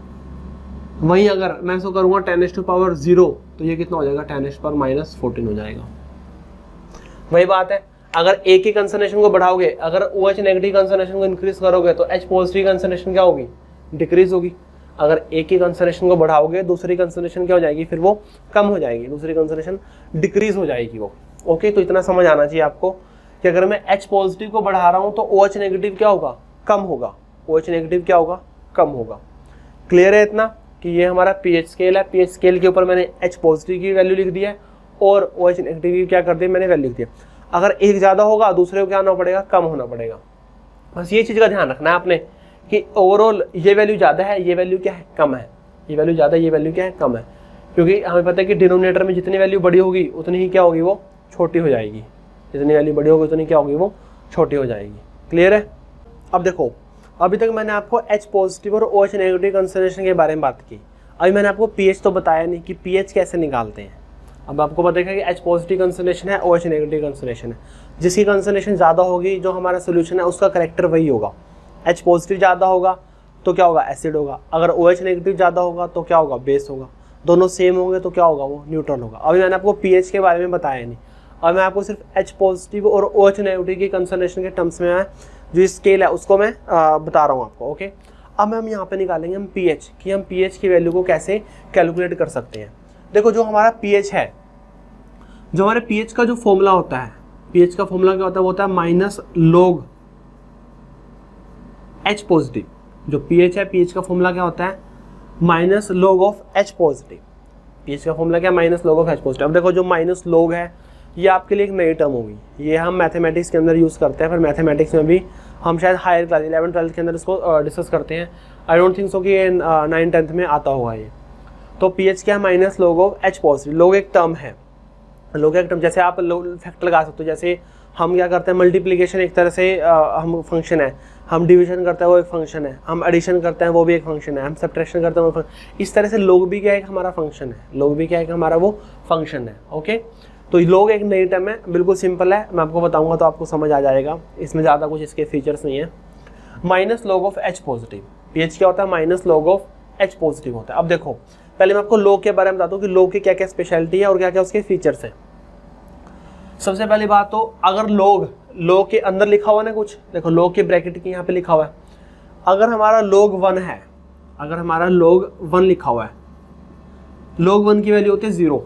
वहीं अगर मैं इसको करूंगा 10⁻0, तो ये कितना हो जाएगा, 10⁻14 हो जाएगा। वही बात है, अगर A की कंसंट्रेशन को बढ़ाओगे, अगर OH नेगेटिव कंसंट्रेशन को इंक्रीज करोगे तो H पॉजिटिव कंसंट्रेशन क्या होगी, डिक्रीज होगी। अगर A की कंसंट्रेशन को बढ़ाओगे, दूसरी कंसंट्रेशन क्या हो जाएगी, फिर वो कम हो जाएगी, दूसरी कंसंट्रेशन डिक्रीज हो जाएगी वो। ओके, तो इतना समझ आना चाहिए आपको कि अगर मैं H पॉजिटिव को बढ़ा रहा हूं तो OH नेगेटिव क्या होगा, कम होगा। OH नेगेटिव क्या होगा, कम होगा। क्लियर है इतना कि ये हमारा pH स्केल है। pH स्केल के ऊपर मैंने H पॉजिटिव की वैल्यू लिख दी है, और OH नेगेटिव की क्या कर दी मैंने वैल्यू लिख दिया। अगर एक ज़्यादा होगा दूसरे को क्या होना पड़ेगा, कम होना पड़ेगा। बस ये चीज़ का ध्यान रखना है आपने कि ओवरऑल ये वैल्यू ज़्यादा है, ये वैल्यू क्या है, कम है, ये वैल्यू ज़्यादा, ये वैल्यू क्या है, कम है। क्योंकि हमें पता है कि डिनोमिनेटर में जितनी वैल्यू बड़ी होगी उतनी ही क्या होगी, वो छोटी हो जाएगी। जितनी वैल्यू बड़ी होगी उतनी क्या होगी, वो छोटी हो जाएगी। क्लियर है। अब देखो, अभी तक मैंने आपको H पॉजिटिव और OH नेगेटिव कंसंट्रेशन के बारे में बात की। अभी मैंने आपको pH तो बताया नहीं कि pH कैसे निकालते हैं। अब आपको पता है कि H पॉजिटिव कंसंट्रेशन है, OH नेगेटिव कंसंट्रेशन है। जिसकी कंसंट्रेशन ज़्यादा होगी, जो हमारा सोल्यूशन है उसका करेक्टर वही होगा। H पॉजिटिव ज़्यादा होगा तो क्या होगा, एसिड होगा। अगर OH नेगेटिव ज़्यादा होगा तो क्या होगा, बेस होगा। दोनों सेम होंगे तो क्या होगा, वो न्यूट्रल होगा। अभी मैंने आपको pH के बारे में बताया नहीं। अब मैं आपको सिर्फ H पॉजिटिव और OH नेगेटिव की कंसंट्रेशन के टर्म्स में जो स्केल है उसको मैं बता रहा हूँ आपको। ओके, अब हम यहाँ पे निकालेंगे हम pH कि हम pH की वैल्यू को कैसे कैलकुलेट कर सकते हैं। देखो, जो हमारा pH है, जो हमारे pH का जो फॉर्मूला होता है, pH का फॉर्मूला क्या होता है, वो होता है माइनस लॉग H पॉजिटिव। जो pH है, pH का फॉर्मूला क्या होता है, minus log of H positive. pH का फॉर्मूला क्या, minus log of H positive. अब देखो, जो माइनस लॉग है ये आपके लिए एक नई टर्म होगी। ये हम मैथमेटिक्स के अंदर यूज़ करते हैं, फिर मैथमेटिक्स में भी हम शायद हायर क्लास 11th-12th के अंदर इसको डिस्कस करते हैं। आई डोंट थिंक सो कि ये 9th-10th में आता होगा ये। तो pH क्या है, minus log of H positive. Log एक टर्म है, लॉग एक टर्म, जैसे आप फैक्टर लगा सकते हो। जैसे हम क्या करते हैं, मल्टीप्लिकेशन एक तरह से हम फंक्शन है, हम डिवीजन करते हैं वो एक फंक्शन है, हम एडिशन करते हैं वो भी एक फंक्शन है, हम सब्ट्रैक्शन करते हैं वो फंक्शन। इस तरह से लॉग भी क्या है, हमारा फंक्शन है। लॉग भी क्या है, हमारा वो फंक्शन है। ओके, तो लॉग एक नई टर्म है, बिल्कुल सिंपल है, मैं आपको बताऊंगा तो आपको समझ आ जाएगा। इसमें ज़्यादा कुछ इसके फीचर्स नहीं है। Minus log of H positive, pH क्या होता है, minus log of H positive होता है। अब देखो, पहले मैं आपको लॉग के बारे में बताता हूँ कि लॉग की क्या क्या स्पेशलिटी है और क्या क्या उसके फीचर्स हैं। सबसे पहली बात तो, अगर लॉग के अंदर लिखा हुआ ना कुछ, देखो लॉग के ब्रैकेट के यहाँ पे लिखा हुआ है, अगर हमारा log 1 है, अगर हमारा log 1 लिखा हुआ है, log 1 की वैल्यू होती है 0।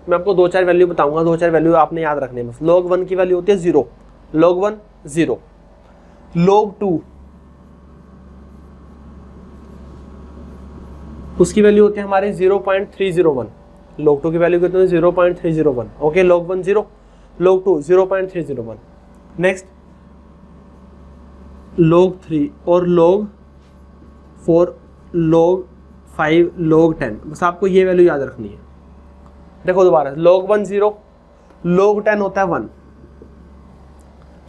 मैं आपको 2-4 वैल्यू बताऊंगा, 2-4 वैल्यू आपने याद रखने हैं बस। log 1 की वैल्यू होती है 0, log 1 0, log 2 उसकी वैल्यू होती है हमारे 0.301, log 2 की वैल्यू कितनी है, 0.301। Okay, log 1 0, log 2 0.301। Next log 3 और log 4, log 5, log 10, बस आपको ये वैल्यू याद रखनी है। देखो दोबारा, log 1 0, log 10 होता है 1,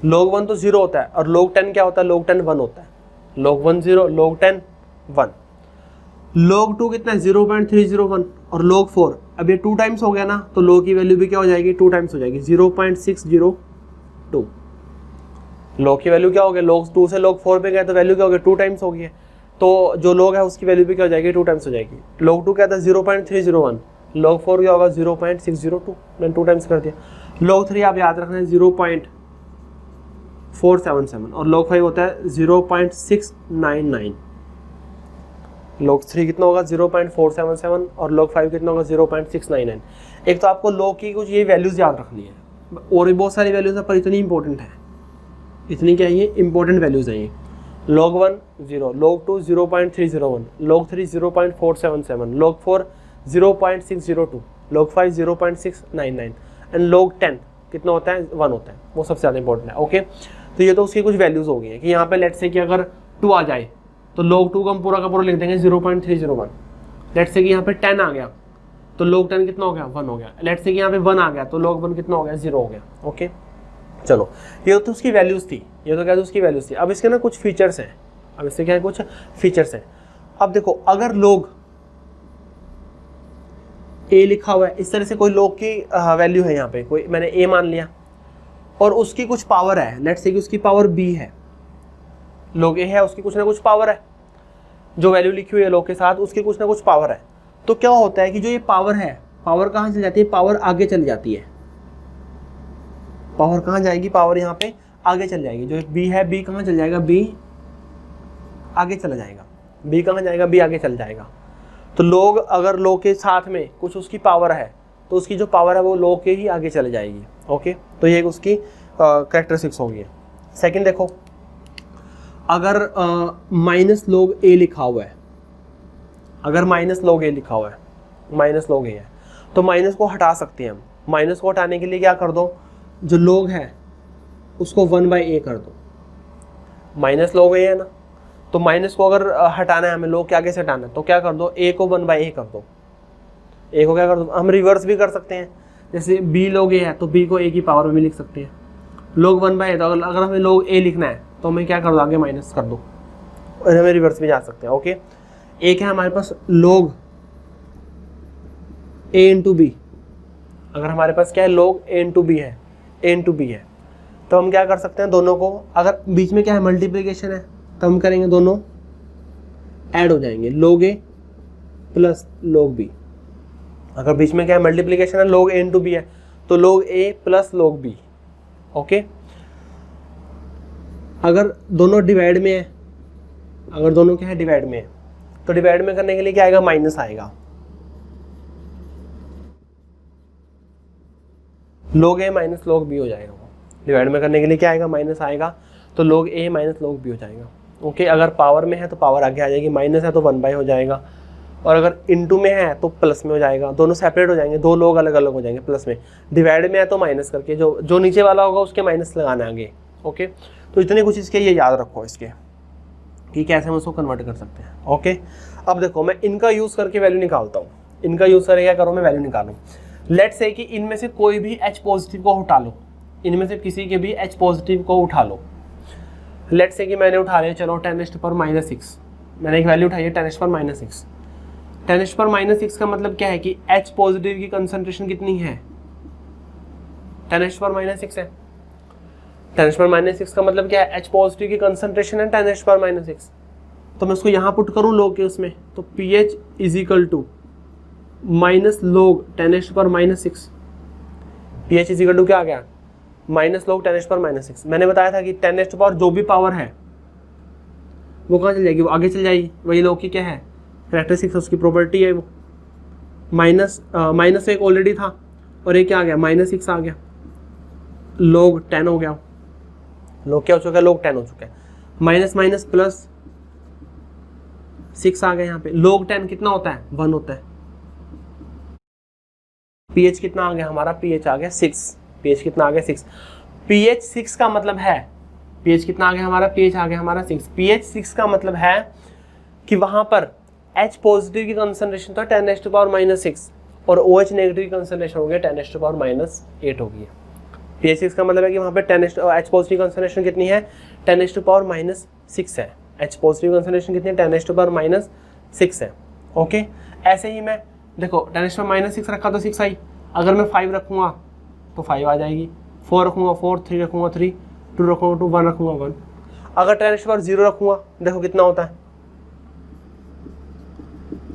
log 1 तो 0 होता है, और log 10 क्या होता है, log 10 1 होता है। log 1 0, log 10 1, log 2 कितना है, 0.301, और log 4, अब ये 2 टाइम्स हो गया ना, तो log की वैल्यू भी क्या हो जाएगी, 2 टाइम्स हो जाएगी, 0.602। log की वैल्यू क्या हो गया, log 2 से log 4 पे गए तो वैल्यू क्या हो गया, 2 टाइम्स हो गई है। तो जो log है उसकी वैल्यू भी क्या हो जाएगी, 2 टाइम्स हो जाएगी। log 2 क्या था, 0.301, log 4 क्या होगा, 0.602, मैंने 2 टाइम्स कर दिया। log 3 आप याद रखना है 0.477, और log 5 होता है 0.699। log 3 कितना होगा, 0.477, और log 5 कितना होगा, 0.699। एक तो आपको log की कुछ ये वैल्यूज याद रखनी है, और भी बहुत सारी वैल्यूज है पर इतनी इंपॉर्टेंट है, इतनी क्या है, ये इंपॉर्टेंट वैल्यूज हैं ये। log 1 0, log 2 0.301, log 3 0.477, log 4 0.602, log 5 0.699, and log 10 कितना होता है, 1 होता है, वो सबसे ज़्यादा इंपॉर्टेंट है। ओके, तो ये तो उसकी कुछ वैल्यूज़ हो गई हैं कि यहाँ पे लेट्स से कि अगर 2 आ जाए तो log 2 को हम पूरा का पूरा लिख देंगे 0.301। लेट्स से कि यहाँ पे 10 आ गया तो log 10 कितना हो गया, 1 हो गया। लेट्स से कि यहाँ पे 1 आ गया तो log 1 कितना हो गया, 0 हो गया। ओके, चलो, ये तो उसकी वैल्यूज़ थी, ये तो क्या थी, उसकी वैल्यूज़ थी। अब इसके ना कुछ फीचर्स हैं, अब इससे क्या है, कुछ फीचर्स हैं। अब देखो, अगर log a लिखा हुआ है, इस तरह से कोई log की वैल्यू है, यहाँ पे कोई मैंने a मान लिया, और उसकी कुछ पावर है, लेट्स से कि उसकी पावर b है, log a है, उसकी कुछ ना कुछ पावर है, जो वैल्यू लिखी हुई है log के साथ उसकी कुछ ना कुछ पावर है। तो क्या होता है कि जो ये पावर है, पावर कहाँ चली जाती है, पावर आगे चली जाती है। पावर कहाँ जाएगी, पावर यहाँ पे आगे चल जाएगी। जो b है, b कहाँ चल जाएगा, b आगे चला जाएगा, b कहाँ जाएगा, b आगे चल जाएगा। तो log, अगर log के साथ में कुछ उसकी पावर है तो उसकी जो पावर है वो log के ही आगे चले जाएगी। ओके, तो ये उसकी कैरेक्टरिस्टिक्स होगी। सेकंड देखो, अगर माइनस log a लिखा हुआ है, अगर माइनस log a लिखा हुआ है, माइनस log a है, तो माइनस को हटा सकते हैं हम। माइनस को हटाने के लिए क्या कर दो, जो log है उसको 1/a कर दो। माइनस log a है ना, तो माइनस को अगर हटाना है हमें, log के आगे से हटाना है, तो क्या कर दो, a को 1/a कर दो। a को क्या कर दो, हम रिवर्स भी कर सकते हैं, जैसे b log a है तो b को a की पावर में भी लिख सकते हैं। log 1/a, तो अगर हमें log a लिखना है तो हमें क्या कर दो, आगे माइनस कर दो, और हमें रिवर्स भी जा सकते हैं। ओके, एक है हमारे पास log a इंटू बी। अगर हमारे पास क्या है, log a इंटू बी है, a इंटू बी है, तो हम क्या कर सकते हैं, दोनों को, अगर बीच में क्या है, मल्टीप्लिकेशन है, तो हम करेंगे दोनों ऐड हो जाएंगे, log a plus log b। अगर बीच में क्या है, मल्टीप्लिकेशन है, log a इंटू बी है, तो log a plus log b। Okay, अगर दोनों डिवाइड में है, अगर दोनों क्या है, डिवाइड में है, तो डिवाइड में करने के लिए क्या आएगा, माइनस आएगा, log a minus log b हो जाएगा। डिवाइड में करने के लिए क्या आएगा, माइनस आएगा, तो log a minus log b हो जाएगा। ओके, अगर पावर में है तो पावर आगे आ जाएगी, माइनस है तो 1/, हो जाएगा, और अगर इनटू में है तो प्लस में हो जाएगा। दोनों सेपरेट हो जाएंगे, दो लोग अलग अलग हो जाएंगे प्लस में। डिवाइड में है तो माइनस करके जो नीचे वाला होगा उसके माइनस लगाना है आगे। ओके, तो इतने कुछ इसके ये याद रखो इसके कि कैसे हम उसको कन्वर्ट कर सकते हैं। ओके, अब देखो मैं इनका यूज़ करके वैल्यू निकालता हूँ। इनका यूज़ करके क्या करूँ, मैं वैल्यू निकालूँ। लेट्स से कि इनमें से कोई भी H पॉजिटिव को उठा लो, इनमें से किसी के भी H पॉजिटिव को उठा लो। लेट्स से कि मैंने उठा लिया, चलो 10⁻⁻⁶ मैंने एक वैल्यू उठाई है 10⁻⁻⁶। 10⁻⁻⁶ का मतलब क्या है कि H पॉजिटिव की कंसंट्रेशन कितनी है, 10⁻⁻⁶ है। 10⁻⁻⁶ का मतलब क्या है, H पॉजिटिव की कंसंट्रेशन है 10⁻⁻⁶। तो मैं उसको यहाँ पुट करूँ log के उसमें, तो pH is equal to minus log 10⁻⁻⁶। pH is equal to क्या आ गया, माइनस log 10⁻⁻⁶। मैंने बताया था कि 10⁻⁻ जो भी पावर है वो कहाँ चल जाएगी, वो आगे चल जाएगी। वही log की क्या है, कैरेक्टरिस्टिक्स, उसकी प्रॉपर्टी है वो। माइनस एक ऑलरेडी था और एक क्या आ गया, -6 आ गया, log 10 हो गया। log क्या हो चुका है, log 10 हो चुका है। माइनस माइनस प्लस 6 आ गया यहाँ पे। log 10 कितना होता है, 1 होता है। pH कितना आ गया हमारा, pH आ गया 6। pH कितना आ गया, 6। pH 6 का मतलब है, pH कितना आ गया हमारा, pH आ गया हमारा 6। pH 6 का मतलब है कि वहां पर H पॉजिटिव की कंसंट्रेशन तो 10⁻⁻⁶ और OH नेगेटिव की कंसंट्रेशन हो गया 10⁻⁸ हो गई है। pH 6 का मतलब है कि वहां पे H पॉजिटिव कंसंट्रेशन कितनी है, 10⁻⁻6 है। H पॉजिटिव कंसंट्रेशन कितनी है, 10⁻⁻6 है। ओके, ऐसे ही मैं देखो 10⁻⁻6 रखा तो 6 आई, अगर मैं 5 रखूँगा तो 5 आ जाएगी, 4 रखूँगा 4, 3 रखूँगा 3, 2 रखूँगा 2, 1 रखूँगा 1। अगर 10⁻0 रखूँगा, देखो कितना होता है,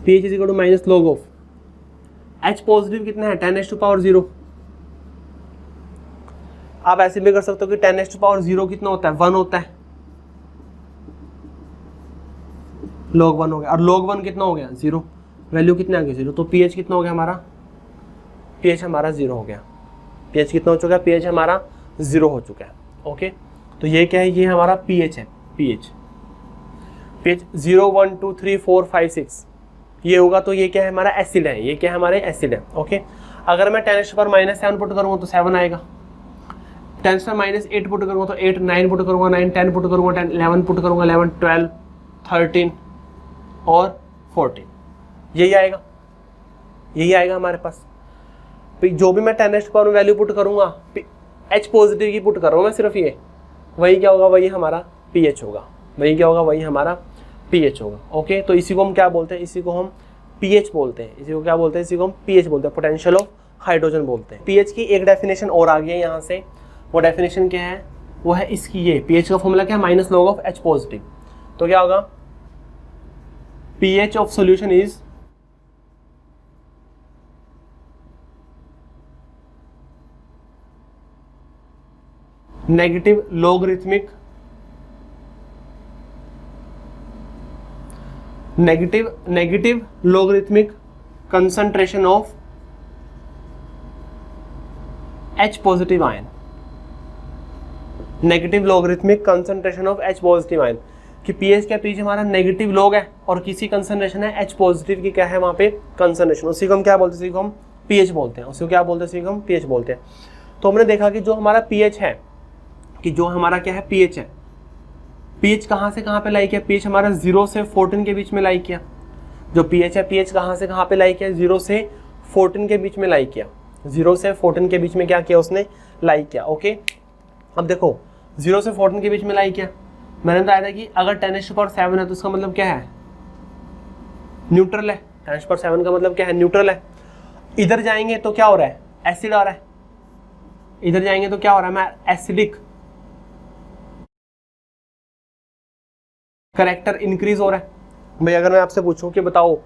pH is equal to minus log of H positive कितना है, 10⁻0। आप ऐसे भी कर सकते हो कि 10⁻0 कितना होता है, 1 होता है, log 1 हो गया। और log 1 कितना हो गया, 0। वैल्यू कितने आ गई, 0। तो pH कितना हो गया हमारा, pH हमारा 0 हो गया। pH कितना हो चुका है, pH हमारा 0 हो चुका है। ओके, तो ये क्या है, ये हमारा pH है। pH 0, 1, 2, 3, 4, 5, 6 ये होगा, तो ये क्या है, हमारा एसिड है। ये क्या है, हमारे एसिड है। ओके, अगर मैं 10⁻⁻7 पुट करूँगा तो 7 आएगा। 10⁻8 पुट करूँगा तो 8, 9 पुट करूँगा 9, 10 पुट करूँगा 10, 11 पुट करूँगा 11, 12, 13 और 14, यही आएगा, यही आएगा हमारे पास। जो भी मैं 10⁻ वैल्यू पुट करूँगा, H पॉजिटिव की पुट कर रहा हूँ मैं सिर्फ, ये वही क्या होगा, वही हमारा pH होगा। वही क्या होगा, वही हमारा pH होगा। ओके, तो इसी को हम क्या बोलते हैं, इसी को हम pH बोलते हैं। इसी को क्या बोलते हैं, इसी को हम pH बोलते हैं, पोटेंशियल ऑफ हाइड्रोजन बोलते हैं। pH की एक डेफिनेशन और आ गई है यहाँ से। वो डेफिनेशन क्या है, वो है इसकी, ये pH का फॉर्मूला क्या है, minus log of H positive. तो क्या होगा, pH of solution is negative logarithmic concentration of H positive ion. Negative logarithmic concentration of H positive ion कि pH क्या, pH हमारा नेगेटिव लॉग है और किसी कंसंट्रेशन है H पॉजिटिव की क्या है वहां पे कंसंट्रेशन, उसी को हम क्या बोलते हैं, उसी को हम पीएच बोलते हैं, उसको क्या बोलते हैं, उसी को हम पीएच बोलते हैं। तो हमने देखा कि जो हमारा पीएच है, कि जो हमारा क्या है पीएच है, पीएच कहाँ से कहाँ पे लाई किया, पीएच हमारा 0 से 14 के बीच में लाई किया। जो पीएच है, पीएच कहाँ से कहाँ पे लाई किया, 0 से 14 के बीच में लाई किया। 0 से 14 के बीच में क्या किया उसने, लाई किया। ओके, अब देखो 0 से 14 के बीच में लाई किया, मैंने बताया था कि अगर 10⁻7 है तो उसका मतलब क्या है, न्यूट्रल है। 10⁻7 का मतलब क्या है, न्यूट्रल है। इधर जाएंगे तो क्या हो रहा है, एसिड आ रहा है। इधर जाएंगे तो क्या हो रहा है, मैं एसिडिक करैक्टर इंक्रीज हो रहा है। भाई अगर मैं आपसे पूछूं कि बताओ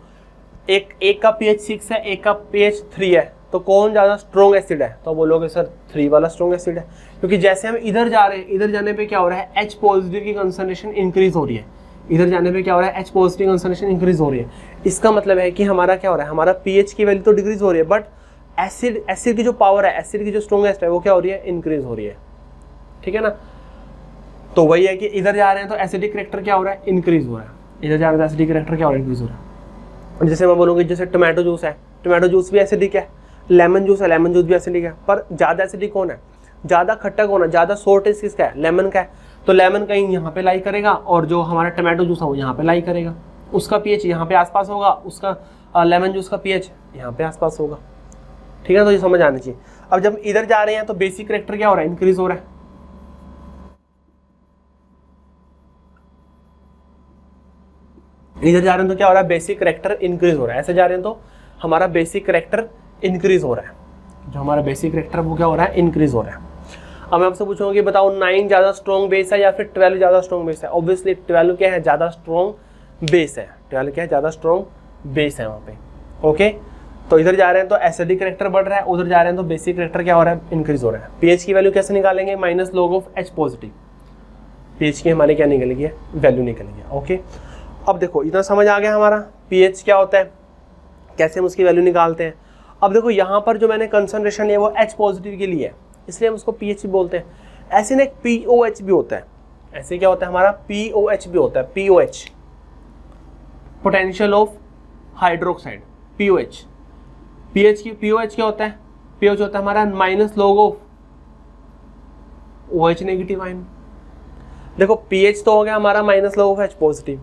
एक का pH 6 है, एक का pH 3 है, तो कौन ज़्यादा स्ट्रॉन्ग एसिड है, तो बोलोगे सर 3 वाला स्ट्रॉन्ग एसिड है, क्योंकि जैसे हम इधर जा रहे हैं, इधर जाने पे क्या हो रहा है, H पॉजिटिव की कंसंट्रेशन इंक्रीज हो रही है। इधर जाने पे क्या हो रहा है, H पॉजिटिव कंसंट्रेशन इंक्रीज हो रही है। इसका मतलब है कि हमारा क्या हो रहा है, हमारा pH की वैल्यू तो डिक्रीज हो रही है, बट एसिड की जो पावर है, एसिड की जो स्ट्रॉन्गेस्ट है, वो क्या हो रही है, इंक्रीज हो रही है। ठीक है ना। तो वही है कि इधर जा रहे हैं तो एसिडिक करैक्टर क्या हो रहा है, इंक्रीज हो रहा है। इधर जा रहे हैं तो एसिडिक करैक्टर क्या हो रहा है, इंक्रीज हो रहा है। जैसे मैं बोलूँगी, जैसे टोमेटो जूस है, टोमेटो जूस भी एसिडिक है, लेमन जूस है, लेमन जूस भी एसिडिक है, पर ज़्यादा एसिडिक कौन है, ज़्यादा खट्टा कौन है, ज़्यादा सोर टेस्ट किसका है, लेमन का है। तो लेमन कहीं यहाँ पे लाई करेगा और जो हमारा टोमेटो जूस है वो यहाँ पे लाई करेगा, उसका पीएच यहाँ पे आसपास होगा, उसका लेमन जूस का पीएच यहाँ पे आसपास होगा। ठीक है, तो ये समझ आनी चाहिए। अब जब इधर जा रहे हैं तो बेसिक करैक्टर क्या हो रहा है, इंक्रीज हो रहा है। इधर जा रहे हैं तो क्या हो रहा है, बेसिक करैक्टर इंक्रीज हो रहा है। ऐसे जा रहे हैं तो हमारा बेसिक करैक्टर इंक्रीज हो रहा है, जो हमारा बेसिक करैक्टर वो क्या हो रहा है, इंक्रीज हो रहा है। अब मैं आपसे पूछूंगा कि बताओ 9 ज़्यादा स्ट्रॉन्ग बेस है या फिर 12 ज़्यादा स्ट्रॉन्ग बेस है। ऑब्वियसली 12 क्या है, ज़्यादा स्ट्रॉन्ग बेस है। 12 क्या है, ज़्यादा स्ट्रॉन्ग बेस है वहाँ पे। ओके, तो इधर जा रहे हैं तो एसिडिक करैक्टर बढ़ रहा है, उधर जा रहे हैं तो बेसिक करैक्टर क्या हो रहा है, इंक्रीज हो रहा है। पीएच की वैल्यू कैसे निकालेंगे, -log(H) पॉजिटिव। पीएच की हमारी क्या निकलेगी, वैल्यू निकलेगी। ओके, अब देखो इतना समझ आ गया हमारा पीएच क्या होता है, कैसे हम उसकी वैल्यू निकालते हैं। अब देखो यहाँ पर जो मैंने कंसंट्रेशन लिया वो H पॉजिटिव के लिए है, इसलिए हम उसको पीएच बोलते हैं। ऐसे ना एक POH भी होता है, ऐसे क्या होता है हमारा POH भी होता है, POH potential of hydroxide, POH। POH क्या होता है, POH होता है हमारा -log(OH) नेगेटिव आयन। देखो pH तो हो गया हमारा -log(H) पॉजिटिव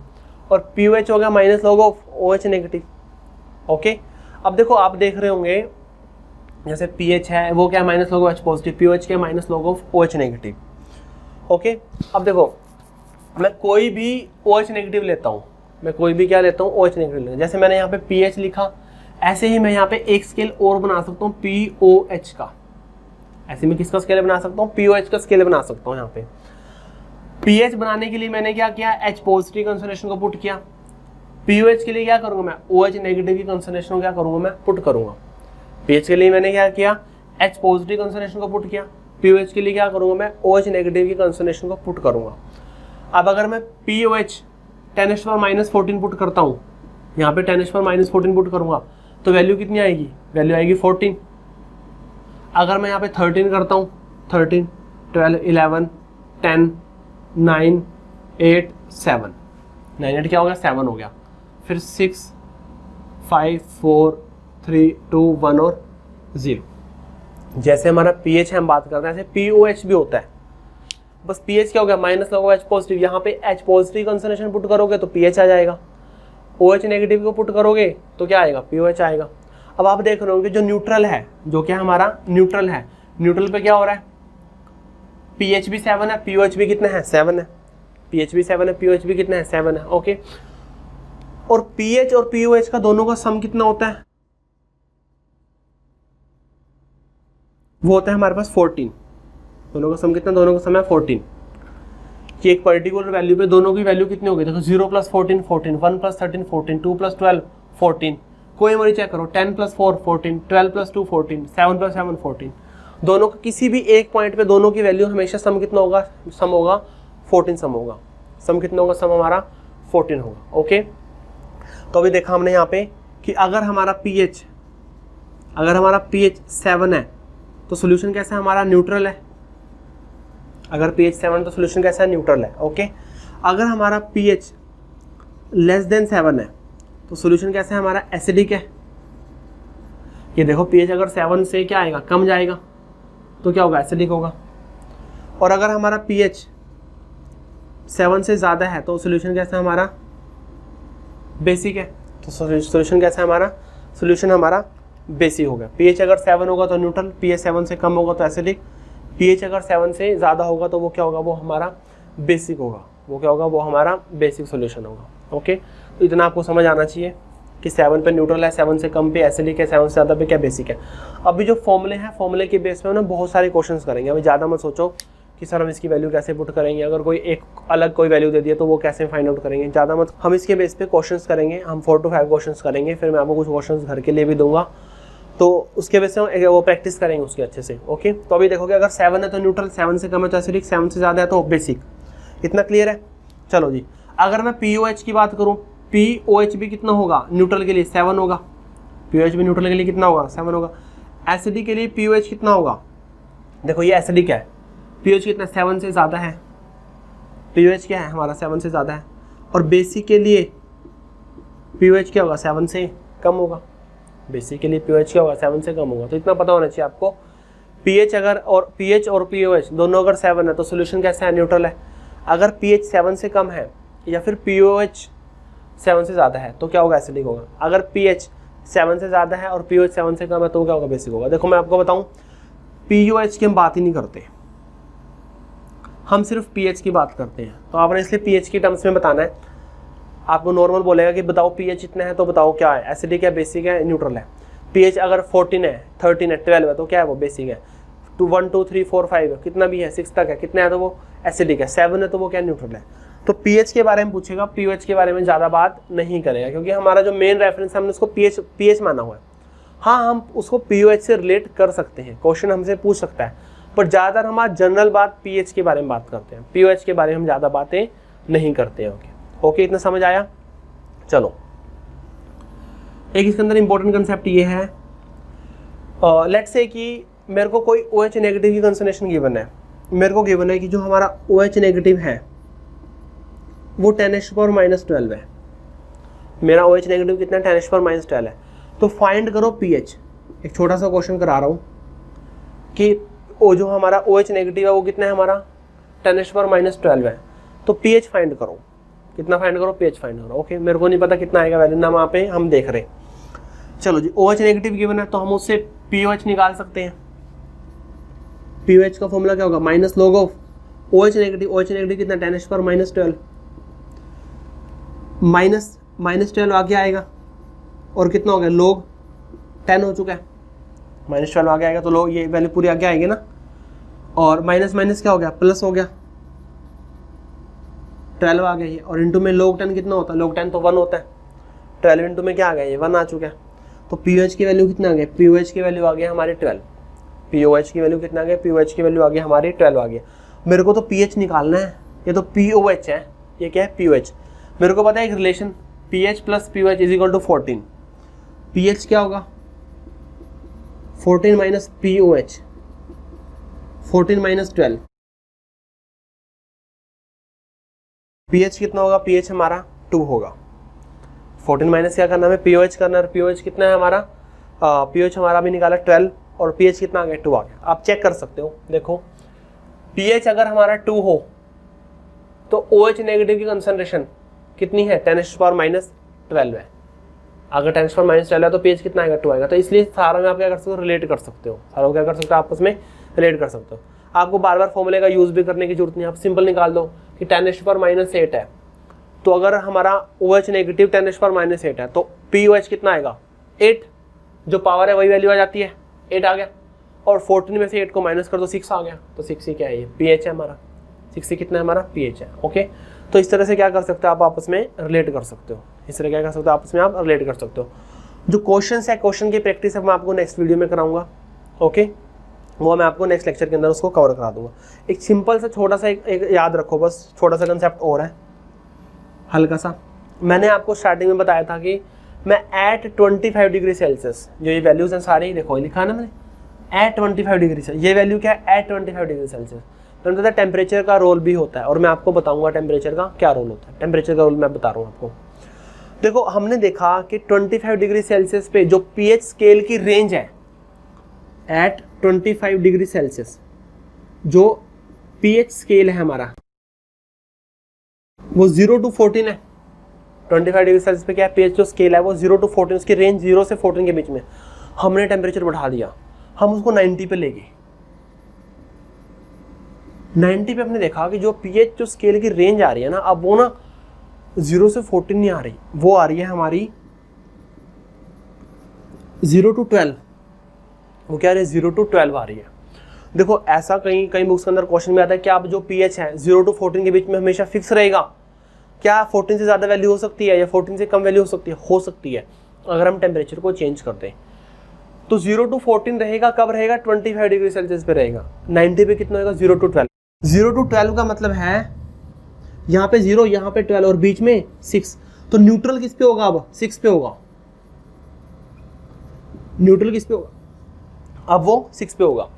और POH हो गया -log(OH) नेगेटिव। ओके, अब देखो आप देख रहे होंगे जैसे pH है वो क्या -log(H) पॉजिटिव, POH क्या -log(OH) नेगेटिव। ओके, अब देखो मैं कोई भी OH नेगेटिव लेता हूँ, मैं कोई भी क्या लेता हूँ, OH नेगेटिव लेता हूँ। जैसे मैंने यहाँ पे pH लिखा, ऐसे ही मैं यहाँ पे एक स्केल और बना सकता हूँ POH का। ऐसे मैं किसका स्केल बना सकता हूँ, POH का स्केल बना सकता हूँ। यहाँ पे pH बनाने के लिए मैंने क्या किया, H पॉजिटिव कंसंट्रेशन को पुट किया। POH के लिए क्या करूंगा मैं, OH नेगेटिव की कंसंट्रेशन को क्या करूंगा मैं, पुट करूंगा। pH के लिए मैंने क्या किया, H पॉजिटिव कंसंट्रेशन को पुट किया। POH के लिए क्या करूंगा मैं, OH नेगेटिव की कंसंट्रेशन को पुट करूंगा। अब अगर मैं POH 10⁻14 पुट करता हूँ, यहाँ पे 10⁻14 पुट करूंगा तो वैल्यू कितनी आएगी, वैल्यू आएगी 14। अगर मैं यहाँ पे 13 करता हूँ, 13, 12, 11, 10, 9, 8, 7, 9, 8 क्या हो गया, 7 हो गया। फिर 6, 5, 4, 3, 2, 1 और 0। जैसे हमारा pH है हम बात कर रहे हैं, ऐसे POH भी होता है। बस pH क्या हो गया, -log(H) पॉजिटिव। यहाँ पे H पॉजिटिव कंसंट्रेशन पुट करोगे तो pH आ जाएगा, OH नेगेटिव को पुट करोगे तो क्या आएगा, POH आएगा। अब आप देख रहे होंगे जो न्यूट्रल है, जो क्या हमारा न्यूट्रल है, न्यूट्रल पे क्या हो रहा है, pH भी 7 है, POH भी कितना है, 7 है। pH भी 7 है, POH भी कितना है, 7 है। ओके, और pH और POH का दोनों का सम कितना होता है, वो होता है हमारे पास 14। दोनों का सम कितना, दोनों का सम है 14। कि एक पर्टिकुलर वैल्यू पे दोनों की वैल्यू कितनी होगी, देखो 0 + 14 14, 1 + 13 14, 2 + 12 14। कोई मरी चेक करो, 10 + 4 14, 12 + 2 14, 7 + 7 14। दोनों का किसी भी एक पॉइंट पे दोनों की वैल्यू हमेशा सम कितना होगा, सम होगा 14 सम होगा। सम कितना होगा, सम हमारा 14 होगा। ओके, तो अभी देखा हमने यहाँ पे कि अगर हमारा pH 7 है तो सोल्यूशन कैसा है हमारा, न्यूट्रल है। अगर pH 7 तो सोल्यूशन कैसा है, न्यूट्रल है। ओके, अगर हमारा pH << 7 है तो सोल्यूशन कैसा है हमारा, एसिडिक है। ये देखो pH अगर 7 से क्या आएगा, कम जाएगा तो क्या होगा, एसिडिक होगा। और अगर हमारा pH 7 से ज़्यादा है तो सोल्यूशन कैसा है हमारा, बेसिक है। तो सोल्यूशन कैसा है हमारा, सोल्यूशन हमारा बेसिक होगा। pH अगर 7 होगा तो न्यूट्रल, pH 7 से कम होगा तो एसिडिक, pH अगर 7 से ज़्यादा होगा तो वो क्या होगा, वो हमारा बेसिक होगा। वो क्या होगा, वो हमारा बेसिक सोल्यूशन होगा। ओके, तो इतना आपको समझ आना चाहिए कि 7 पे न्यूट्रल है, 7 से कम पे एसिडिक है, 7 से ज़्यादा पे क्या बेसिक है। अभी जो फॉर्मूले हैं, फॉर्मूले के बेस पे ना बहुत सारे क्वेश्चंस करेंगे। अभी ज़्यादा मत सोचो कि सर हम इसकी वैल्यू कैसे पुट करेंगे, अगर कोई एक अलग कोई वैल्यू दे दिया तो वो कैसे फाइंड आउट करेंगे, ज़्यादा मत। हम इसके बेस पे क्वेश्चंस करेंगे, हम 4 to 5 क्वेश्चंस करेंगे, फिर मैं आपको कुछ क्वेश्चंस घर के लिए भी दूंगा, तो उसके बेस पे वो प्रैक्टिस करेंगे उसके अच्छे से। ओके, तो अभी देखोगे अगर 7 है तो न्यूट्रल, 7 से कम है तो एसिडिक, 7 से ज़्यादा है तो बेसिक। इतना क्लियर है। चलो जी, अगर मैं पीओएच की बात करूँ, पीओएच भी कितना होगा, न्यूट्रल के लिए 7 होगा। पीओएच भी न्यूट्रल के लिए कितना होगा, 7 होगा। एसिडिक के लिए पीओएच कितना होगा, देखो ये एसिडिक है, पीओएच कितना, 7 से ज़्यादा है। पीओएच क्या है हमारा, 7 से ज़्यादा है। और बेसिक के लिए पीओएच क्या होगा, 7 से कम होगा। बेसिक के लिए पीओएच क्या होगा, 7 से कम होगा। तो इतना पता होना चाहिए आपको। पीएच अगर और पीएच और पीओएच दोनों अगर 7 है तो सोल्यूशन कैसा है, न्यूट्रल है। अगर पीएच 7 से कम है या फिर पीओएच 7 से ज़्यादा है तो क्या होगा, एसिडिक होगा। अगर पीएच 7 से ज़्यादा है और पीओएच 7 से कम है तो क्या होगा, बेसिक होगा। देखो मैं आपको बताऊं, पीओएच की हम बात ही नहीं करते, हम सिर्फ पीएच की बात करते हैं। तो आपने इसलिए पीएच की टर्म्स में बताना है। आपको नॉर्मल बोलेगा कि बताओ पीएच इतना है तो बताओ क्या है, एसिडिक है, बेसिक है, न्यूट्रल है। पीएच अगर 14 है, 13 है, 12 है तो क्या है, वो बेसिक है। 1 2 3 4 5 कितना भी है, 6 तक है, कितना है तो वो एसिडिक है, 7 है तो वो क्या, न्यूट्रल है। तो पीएच के बारे में पूछेगा, पीओएच के बारे में ज़्यादा बात नहीं करेगा, क्योंकि हमारा जो मेन रेफरेंस है हमने उसको पीएच माना हुआ है। हाँ, हम उसको पीओएच से रिलेट कर सकते हैं, क्वेश्चन हमसे पूछ सकता है, पर ज़्यादातर हमारा जनरल बात पीएच के बारे में बात करते हैं, पीओएच के बारे में हम ज़्यादा बातें नहीं करते हैं। ओके, इतना समझ आया। चलो, एक इसके अंदर इंपॉर्टेंट कंसेप्ट ये है, लेट्स से कि मेरे को कोई OH नेगेटिव की कंसंट्रेशन गिवन है। मेरे को गिवन है कि जो हमारा OH नेगेटिव है वो 10⁻⁻12 है। मेरा OH नेगेटिव कितना, 10⁻⁻12 है। तो फाइंड करो पीएच। एक छोटा सा क्वेश्चन करा रहा हूँ कि वो जो हमारा OH नेगेटिव है वो कितना है, हमारा 10⁻⁻12 है। तो पीएच फाइंड करो, कितना फाइंड करो, पीएच फाइंड करो। ओके, मेरे को नहीं पता कितना आएगा वैल्यू, ना वहाँ पे हम देख रहे। चलो जी, OH नेगेटिव गिवन है तो हम उससे पीओएच निकाल सकते हैं। पीओएच का फॉर्मूला क्या होगा, minus log of OH negative. OH negative कितना, 10⁻⁻12, -12 आगे आएगा और कितना हो गया, लॉग 10 हो चुका है। -12 आगे आएगा तो लॉग, ये वैल्यू पूरी आगे आएगी ना, और माइनस माइनस क्या हो गया, प्लस हो गया, 12 आ गया ये। और इंटू में log 10 कितना होता है, log 10 तो 1 होता है। 12 इंटू में क्या आ गया, ये 1 आ चुका है। तो पीओएच की वैल्यू कितना आ गया, पीओएच की वैल्यू आ गया हमारी 12। पीओएच की वैल्यू कितना आ गया, पीओएच की वैल्यू आ गई हमारी 12 आ गया। मेरे को तो पीएच निकालना है, ये तो पीओएच है, ये क्या है, पीओएच। मेरे को पता है एक relation, pH plus pOH is equal to 14। PH क्या होगा, 14 माइनस पीओएच, 14 माइनस 12। पीएच कितना होगा, पीएच हमारा 2 होगा। 14 माइनस क्या करना है, पीओएच करना है। पीओएच कितना है हमारा, पीओएच हमारा भी निकाला 12, और पीएच कितना आ गया, 2 आ गया। आप चेक कर सकते हो, देखो पीएच अगर हमारा 2 हो तो OH नेगेटिव की कंसंट्रेशन कितनी है, 10⁻⁻12 है। अगर 10⁻⁻12 है तो पीएच कितना आएगा, 2 आएगा। तो इसलिए सारा में आप क्या कर सकते हो, रिलेट कर सकते हो, सारा क्या कर सकते हो, आपस में रिलेट कर सकते हो। आपको बार बार फॉर्मूले का यूज भी करने की जरूरत नहीं, आप सिंपल निकाल दो कि 10⁻⁻8 है, तो अगर हमारा OH नेगेटिव 10⁻⁻8 है तो POH कितना आएगा, 8, जो पावर है वही वैल्यू आ जाती है, 8 आ गया। और 14 में से 8 को माइनस कर दो, 6 आ गया। तो 6 ही क्या है, ये पीएच है हमारा। 6 ही कितना है हमारा, पीएच है। ओके, तो इस तरह से क्या कर सकते हो, आप आपस में रिलेट कर सकते हो। इस तरह क्या कर सकते हो, आपस में आप रिलेट कर सकते हो। जो क्वेश्चन है, क्वेश्चन की प्रैक्टिस है मैं आपको नेक्स्ट वीडियो में कराऊंगा। ओके, वो मैं आपको नेक्स्ट लेक्चर के अंदर उसको कवर करा दूंगा। एक सिंपल सा छोटा सा एक याद रखो, बस छोटा सा कंसेप्ट और है हल्का सा। मैंने आपको स्टार्टिंग में बताया था कि मैं एट 25 डिग्री सेल्सियस, जो ये वैल्यूज हैं सारे ही देखो लिखा है ना मैंने, एट 25 डिग्री सेल्सियस। ये वैल्यू क्या है, एट 25 डिग्री सेल्सियस। मैंने बताया टेम्परेचर का रोल भी होता है, और मैं आपको बताऊंगा टेम्परेचर का क्या रोल होता है। टेम्परेचर का रोल मैं बता रहा हूँ आपको। देखो हमने देखा कि 25 डिग्री सेल्सियस पे जो पीएच स्केल की रेंज है, एट 25 डिग्री सेल्सियस जो पीएच स्केल है हमारा वो 0 to 14 है। 25 डिग्री सेल्सियस पे क्या है, पीएच जो स्केल है वो 0 to 14, उसकी रेंज 0 से 14 के बीच में। हमने टेम्परेचर बढ़ा दिया, हम उसको 90 पे ले गए। 90 पे हमने देखा कि जो पीएच जो स्केल की रेंज आ रही है ना, अब वो ना 0 से 14 नहीं आ रही, वो आ रही है हमारी 0 to 12। वो क्या आ रही है, 0 to 12 आ रही है। देखो ऐसा कई बुक्स के अंदर क्वेश्चन में आता है कि आप जो पीएच है 0 to 14 के बीच में हमेशा फिक्स रहेगा, क्या 14 से ज़्यादा वैल्यू हो सकती है या 14 से कम वैल्यू हो सकती है अगर हम टेम्परेचर को चेंज कर दें। तो 0 to 14 रहेगा, कब रहेगा, 25 डिग्री सेल्सियस पे रहेगा। 90 पे कितना होगा, 0 to 12। 0 to 12 का मतलब है यहाँ पे 0, यहाँ पे 12 और बीच में 6, तो न्यूट्रल किस पे होगा, अब 6 पे होगा। न्यूट्रल किस पे होगा, अब वो 6 पे होगा।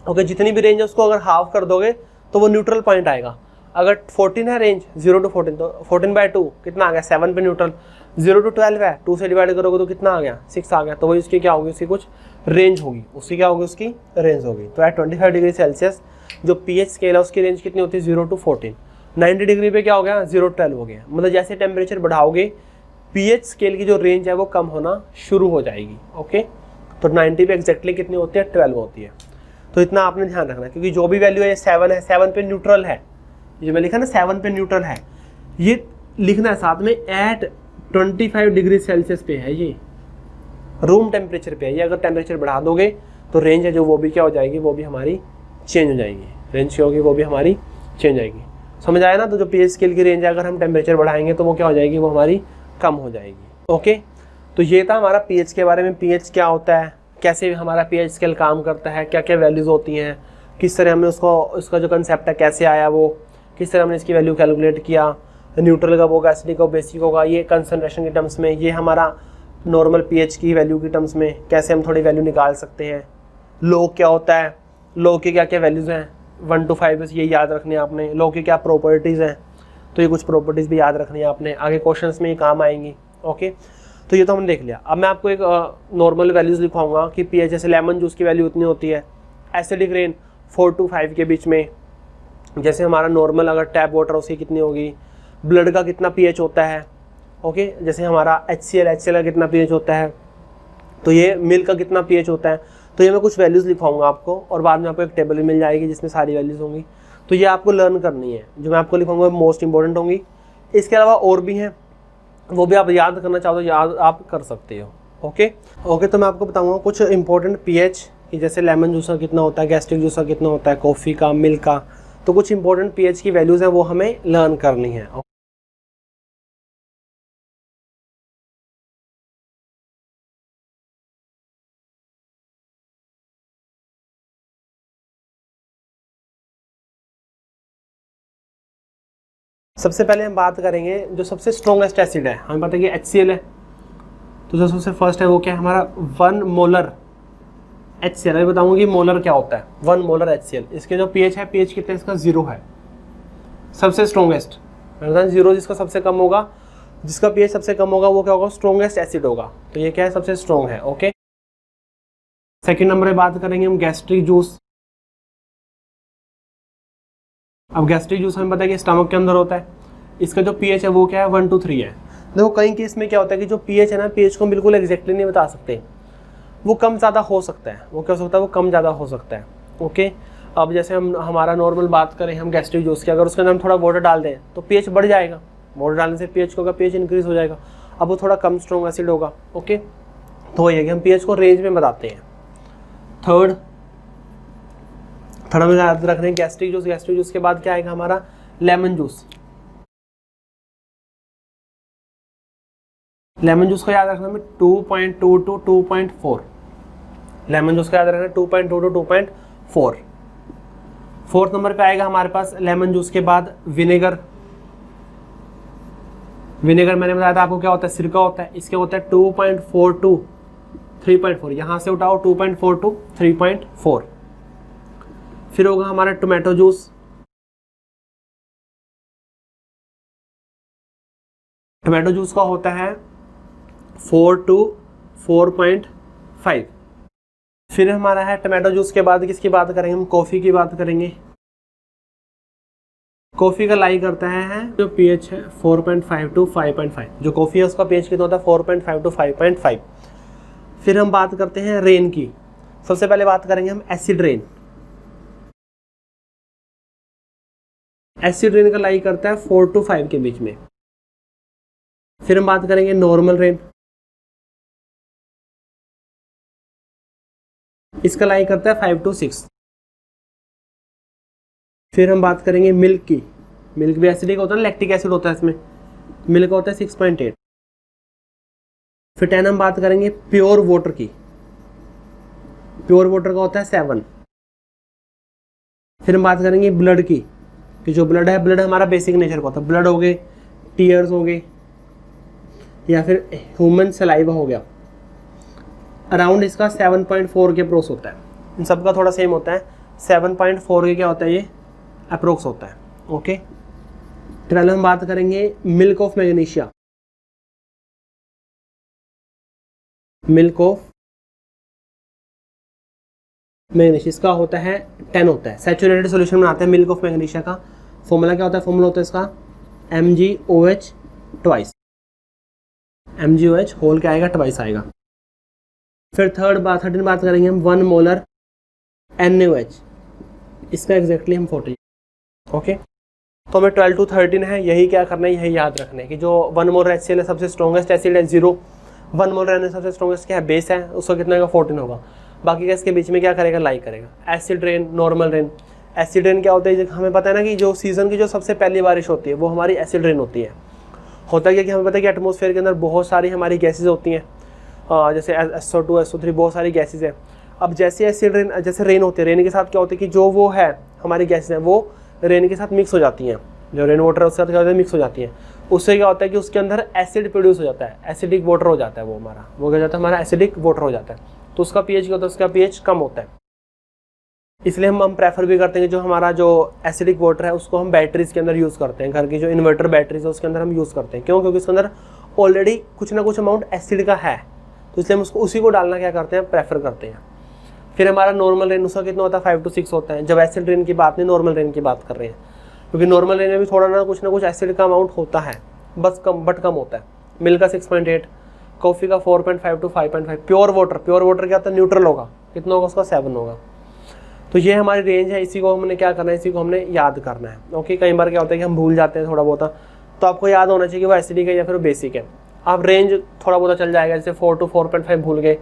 ओके, जितनी भी रेंज है उसको अगर हाफ कर दोगे तो वो न्यूट्रल पॉइंट आएगा। अगर 14 है रेंज 0 to 14, तो 14/2 कितना आ गया, 7 पे न्यूट्रल। 0 to 12 है, 2 से डिवाइड करोगे तो कितना आ गया, 6 आ गया। तो वही उसकी क्या होगी, उसकी कुछ रेंज होगी, उसकी क्या होगी, उसकी रेंज होगी। तो एट 25 डिग्री सेल्सियस जो पीएच स्केल है उसकी रेंज कितनी होती है, 0 to 14। 90 डिग्री पे क्या हो गया, 0 to 12 हो गया। मतलब जैसे टेम्परेचर बढ़ाओगे पीएच स्केल की जो रेंज है वो कम होना शुरू हो जाएगी। ओके, तो 90 पे एग्जैक्टली कितनी होती है, 12 होती है। तो इतना आपने ध्यान रखना है, क्योंकि जो भी वैल्यू है 7 है, 7 पे न्यूट्रल है, ये मैं लिखा ना 7 पे न्यूट्रल है, ये लिखना है साथ में एट 25 डिग्री सेल्सियस पे है, ये रूम टेम्परेचर पे है। ये अगर टेम्परेचर बढ़ा दोगे तो रेंज है जो वो भी क्या हो जाएगी, वो भी हमारी चेंज हो जाएगी। रेंज क्या होगी, वो भी हमारी चेंज आएगी। समझ आया ना। तो जो पीएच स्केल की रेंज है अगर हम टेम्परेचर बढ़ाएंगे तो वो क्या हो जाएगी, वो हमारी कम हो जाएगी। ओके, तो ये था हमारा पीएच के बारे में। पीएच क्या होता है, कैसे हमारा पीएच स्केल काम करता है, क्या क्या वैल्यूज़ होती हैं, किस तरह हमने उसका जो कंसेप्ट है कैसे आया, वो किस तरह हमने इसकी वैल्यू कैलकुलेट किया, न्यूट्रल कब होगा, एसिडिक कब, बेसिक होगा, ये कंसनट्रेशन के टर्म्स में, ये हमारा नॉर्मल पीएच की वैल्यू के टर्म्स में कैसे हम थोड़ी वैल्यू निकाल सकते हैं। लॉग क्या होता है, लॉग के क्या क्या वैल्यूज़ हैं, 1 to 5 बस ये याद रखनी है आपने। लॉग की क्या प्रॉपर्टीज़ हैं, तो ये कुछ प्रॉपर्टीज़ भी याद रखनी है आपने, आगे क्वेश्चंस में ये काम आएंगी। ओके, तो ये तो हमने देख लिया। अब मैं आपको एक नॉर्मल वैल्यूज़ लिखवाऊंगा कि पीएच जैसे लेमन जूस की वैल्यू उतनी होती है, एसिडिक रेन 4 to 5 के बीच में, जैसे हमारा नॉर्मल अगर टैप वाटर उसकी कितनी होगी, ब्लड का कितना पीएच होता है। ओके, जैसे हमारा HCl का कितना पीएच होता है, तो ये मिल्क का कितना पीएच होता है। तो ये मैं कुछ वैल्यूज़ लिखवाऊंगा आपको और बाद में आपको एक टेबल भी मिल जाएगी जिसमें सारी वैल्यूज़ होंगी। तो ये आपको लर्न करनी है, जो मैं आपको लिखवाऊंगा मोस्ट इंपॉर्टेंट होंगी। इसके अलावा और भी हैं, वो भी आप याद करना चाहो तो याद आप कर सकते हो। ओके, तो मैं आपको बताऊंगा कुछ इंपॉर्टेंट पीएच कि जैसे लेमन जूस का कितना होता है, गैस्ट्रिक जूस का कितना होता है, कॉफ़ी का, मिल्क का। तो कुछ इंपॉर्टेंट पीएच की वैल्यूज़ हैं वो हमें लर्न करनी है। सबसे पहले हम बात करेंगे जो सबसे स्ट्रॉन्गेस्ट एसिड है, हमें पता है कि HCl है। तो जो सबसे फर्स्ट है वो क्या है, हमारा 1 मोलर HCl। मैं बताऊंगा कि मोलर क्या होता है, 1 मोलर HCl। इसके जो पीएच है, पीएच कितना है इसका, 0 है। सबसे स्ट्रॉन्गेस्ट 0, जिसका सबसे कम होगा, जिसका पीएच सबसे कम होगा वो क्या होगा, स्ट्रॉन्गेस्ट एसिड होगा। तो ये क्या है, सबसे स्ट्रॉन्ग है। ओके, सेकेंड नंबर पे बात करेंगे हम गैस्ट्रिक जूस। अब गैस्ट्रिक जूस हमें पता है कि स्टमक के अंदर होता है, इसका जो पीएच है वो क्या है, 1 to 3 है। देखो कई केस में क्या होता है कि जो पीएच है ना, पीएच को बिल्कुल एग्जैक्टली नहीं बता सकते, वो कम ज़्यादा हो सकता है। वो क्या हो सकता है, वो कम ज़्यादा हो सकता है। ओके, अब जैसे हमारा नॉर्मल बात करें हम गैस्ट्रिक जूस की, अगर उसके अंदर हम थोड़ा वाटर डाल दें तो पीएच बढ़ जाएगा। वाटर डालने से पीएच होगा, पीएच इंक्रीज हो जाएगा, अब वो थोड़ा कम स्ट्रॉन्ग एसिड होगा। ओके, तो ये कि हम पीएच को रेंज में बताते हैं। थर्ड हमें याद रख रहे हैं गैस्ट्रिक जूस। गैस्ट्रिक जूस के बाद क्या आएगा हमारा, लेमन जूस। लेमन जूस को याद रखना है 2.2 to 2.4। लेमन जूस का याद रखना है 2.2 to 2.4। फोर्थ नंबर पे आएगा हमारे पास लेमन जूस के बाद विनेगर। विनेगर मैंने बताया था आपको क्या होता है, सिरका होता है। इसके होता है 2.4 to 3.4। यहाँ से उठाओ 2.4 to 3.4। फिर होगा हमारा टोमेटो जूस। टोमेटो जूस का होता है 4 to 4.5। फिर हमारा है टोमेटो जूस के बाद किसकी बात करेंगे हम, कॉफ़ी की बात करेंगे। कॉफ़ी का लाई करता है जो pH है 4.5 to 5.5। जो कॉफ़ी है उसका pH कितना होता है 4.5 to 5.5। फिर हम बात करते हैं रेन की। सबसे पहले बात करेंगे हम एसिड रेन। एसिड रेन का लाई करता है 4 to 5 के बीच में। फिर हम बात करेंगे नॉर्मल रेन। इसका लाई करता है 5 to 6। फिर हम बात करेंगे मिल्क की। मिल्क भी एसिडिक होता है, लैक्टिक एसिड होता है इसमें। मिल्क का होता है 6.8। फिर 10 हम बात करेंगे प्योर वाटर की। प्योर वाटर का होता है 7। फिर हम बात करेंगे ब्लड की, कि जो ब्लड है, ब्लड हमारा बेसिक नेचर का होता है। ब्लड हो गए, टीयर्स हो गए, या फिर ह्यूमन सलाइवा हो गया। अराउंड इसका 7.4 के अप्रोक्स होता है। इन सब का थोड़ा सेम होता है। 7.4 के क्या होता है, ये अप्रोक्स होता है। ओके, पहले हम बात करेंगे milk of magnesia. Milk of magnesia इसका होता है 10 होता है। सैचुरेटेड सॉल्यूशन बनाते हैं मिल्क ऑफ मैग्नीशिया का। फॉर्मूला क्या होता है, फॉर्मूला होता है इसका MgOH ट्वाइस। MgOH होल क्या आएगा, ट्वाइस आएगा। फिर थर्ड बात करेंगे हम 1 मोलर NaOH। इसका एग्जैक्टली हम 40। ओके, तो हमें 12 to 13 है, यही क्या करना है, यही याद रखना है कि जो 1 मोलर HCl है सबसे स्ट्रॉन्गेस्ट एसिड है 0। 1 मोलर Na सबसे स्ट्रॉन्गेस्ट क्या है, बेस है, उसका कितना होगा 14 होगा। बाकी का इसके बीच में क्या करेगा, लाई करेगा। Acid rain, normal rain. Acid rain क्या होता है, हमें पता है ना कि जो सीजन की जो सबसे पहली बारिश होती है वो हमारी एसिड रेन होती है। होता क्या कि हमें पता है कि एटमॉस्फेयर के अंदर बहुत सारी हमारी गैसेज होती हैं, जैसे SO2 SO3 बहुत सारी गैसेज हैं। अब जैसे एसिड रेन, जैसे रेन होती है, रेन के साथ क्या होता है कि जो वो है हमारी गैसेज हैं वो रेन के साथ मिक्स हो जाती हैं। जो रेन वाटर है उसके साथ क्या होता है, मिक्स हो जाती हैं। उससे क्या होता है कि उसके अंदर एसिड प्रोड्यूस हो जाता है, एसिडिक वाटर हो जाता है। वो हमारा वो क्या जाता है, हमारा एसिडिक वाटर हो जाता है। तो उसका pH क्या होता है, उसका pH कम होता है। इसलिए हम प्रेफर भी करते हैं कि जो हमारा जो एसिडिक वाटर है उसको हम बैटरीज के अंदर यूज़ करते हैं। घर की जो इन्वर्टर बैटरीज है उसके अंदर हम यूज़ करते हैं। क्यों, क्योंकि उसके अंदर ऑलरेडी कुछ ना कुछ अमाउंट एसिड का है, तो इसलिए हम उसको उसी को डालना क्या करते हैं, प्रेफर करते हैं। फिर हमारा नॉर्मल रेन, उसका कितना होता है 5 to 6 होता है। जब एसिड रेन की बात नहीं, नॉर्मल रेन की बात कर रहे हैं, क्योंकि नॉर्मल रेन में भी थोड़ा ना कुछ एसिड का अमाउंट होता है, बस कम, बट कम होता है। मिल्क का 6.8, कॉफ़ी का 4.5 to 5.5। प्योर वाटर क्या होता है, न्यूट्रल होगा, कितना होगा उसका 7 होगा। तो ये हमारी रेंज है, इसी को हमने क्या करना है, इसी को हमने याद करना है। ओके, कई बार क्या होता है कि हम भूल जाते हैं थोड़ा बहुत, तो आपको याद होना चाहिए कि वो एसिडिक है या फिर बेसिक है। आप रेंज थोड़ा बहुत चल जाएगा, जैसे 4 to 4.5 भूल गए,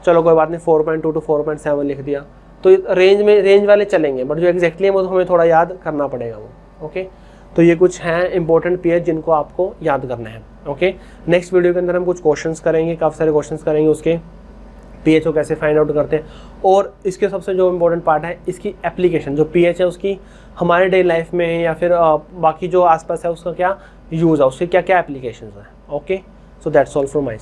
चलो कोई बात नहीं, 4.2 to 4.7 लिख दिया, तो रेंज वाले चलेंगे, बट जो एग्जैक्टली है वो तो हमें थोड़ा याद करना पड़ेगा वो। ओके, तो ये कुछ हैं इंपॉर्टेंट pH जिनको आपको याद करना है। ओके, नेक्स्ट वीडियो के अंदर हम कुछ क्वेश्चंस करेंगे, काफ़ी सारे क्वेश्चंस करेंगे उसके pH को कैसे फाइंड आउट करते हैं, और इसके सबसे जो इम्पोर्टेंट पार्ट है इसकी एप्लीकेशन, जो pH है उसकी हमारे डे लाइफ में या फिर बाकी जो आसपास है उसका क्या यूज़ है, उसके क्या क्या एप्लीकेशन है। Okay, so that's all from my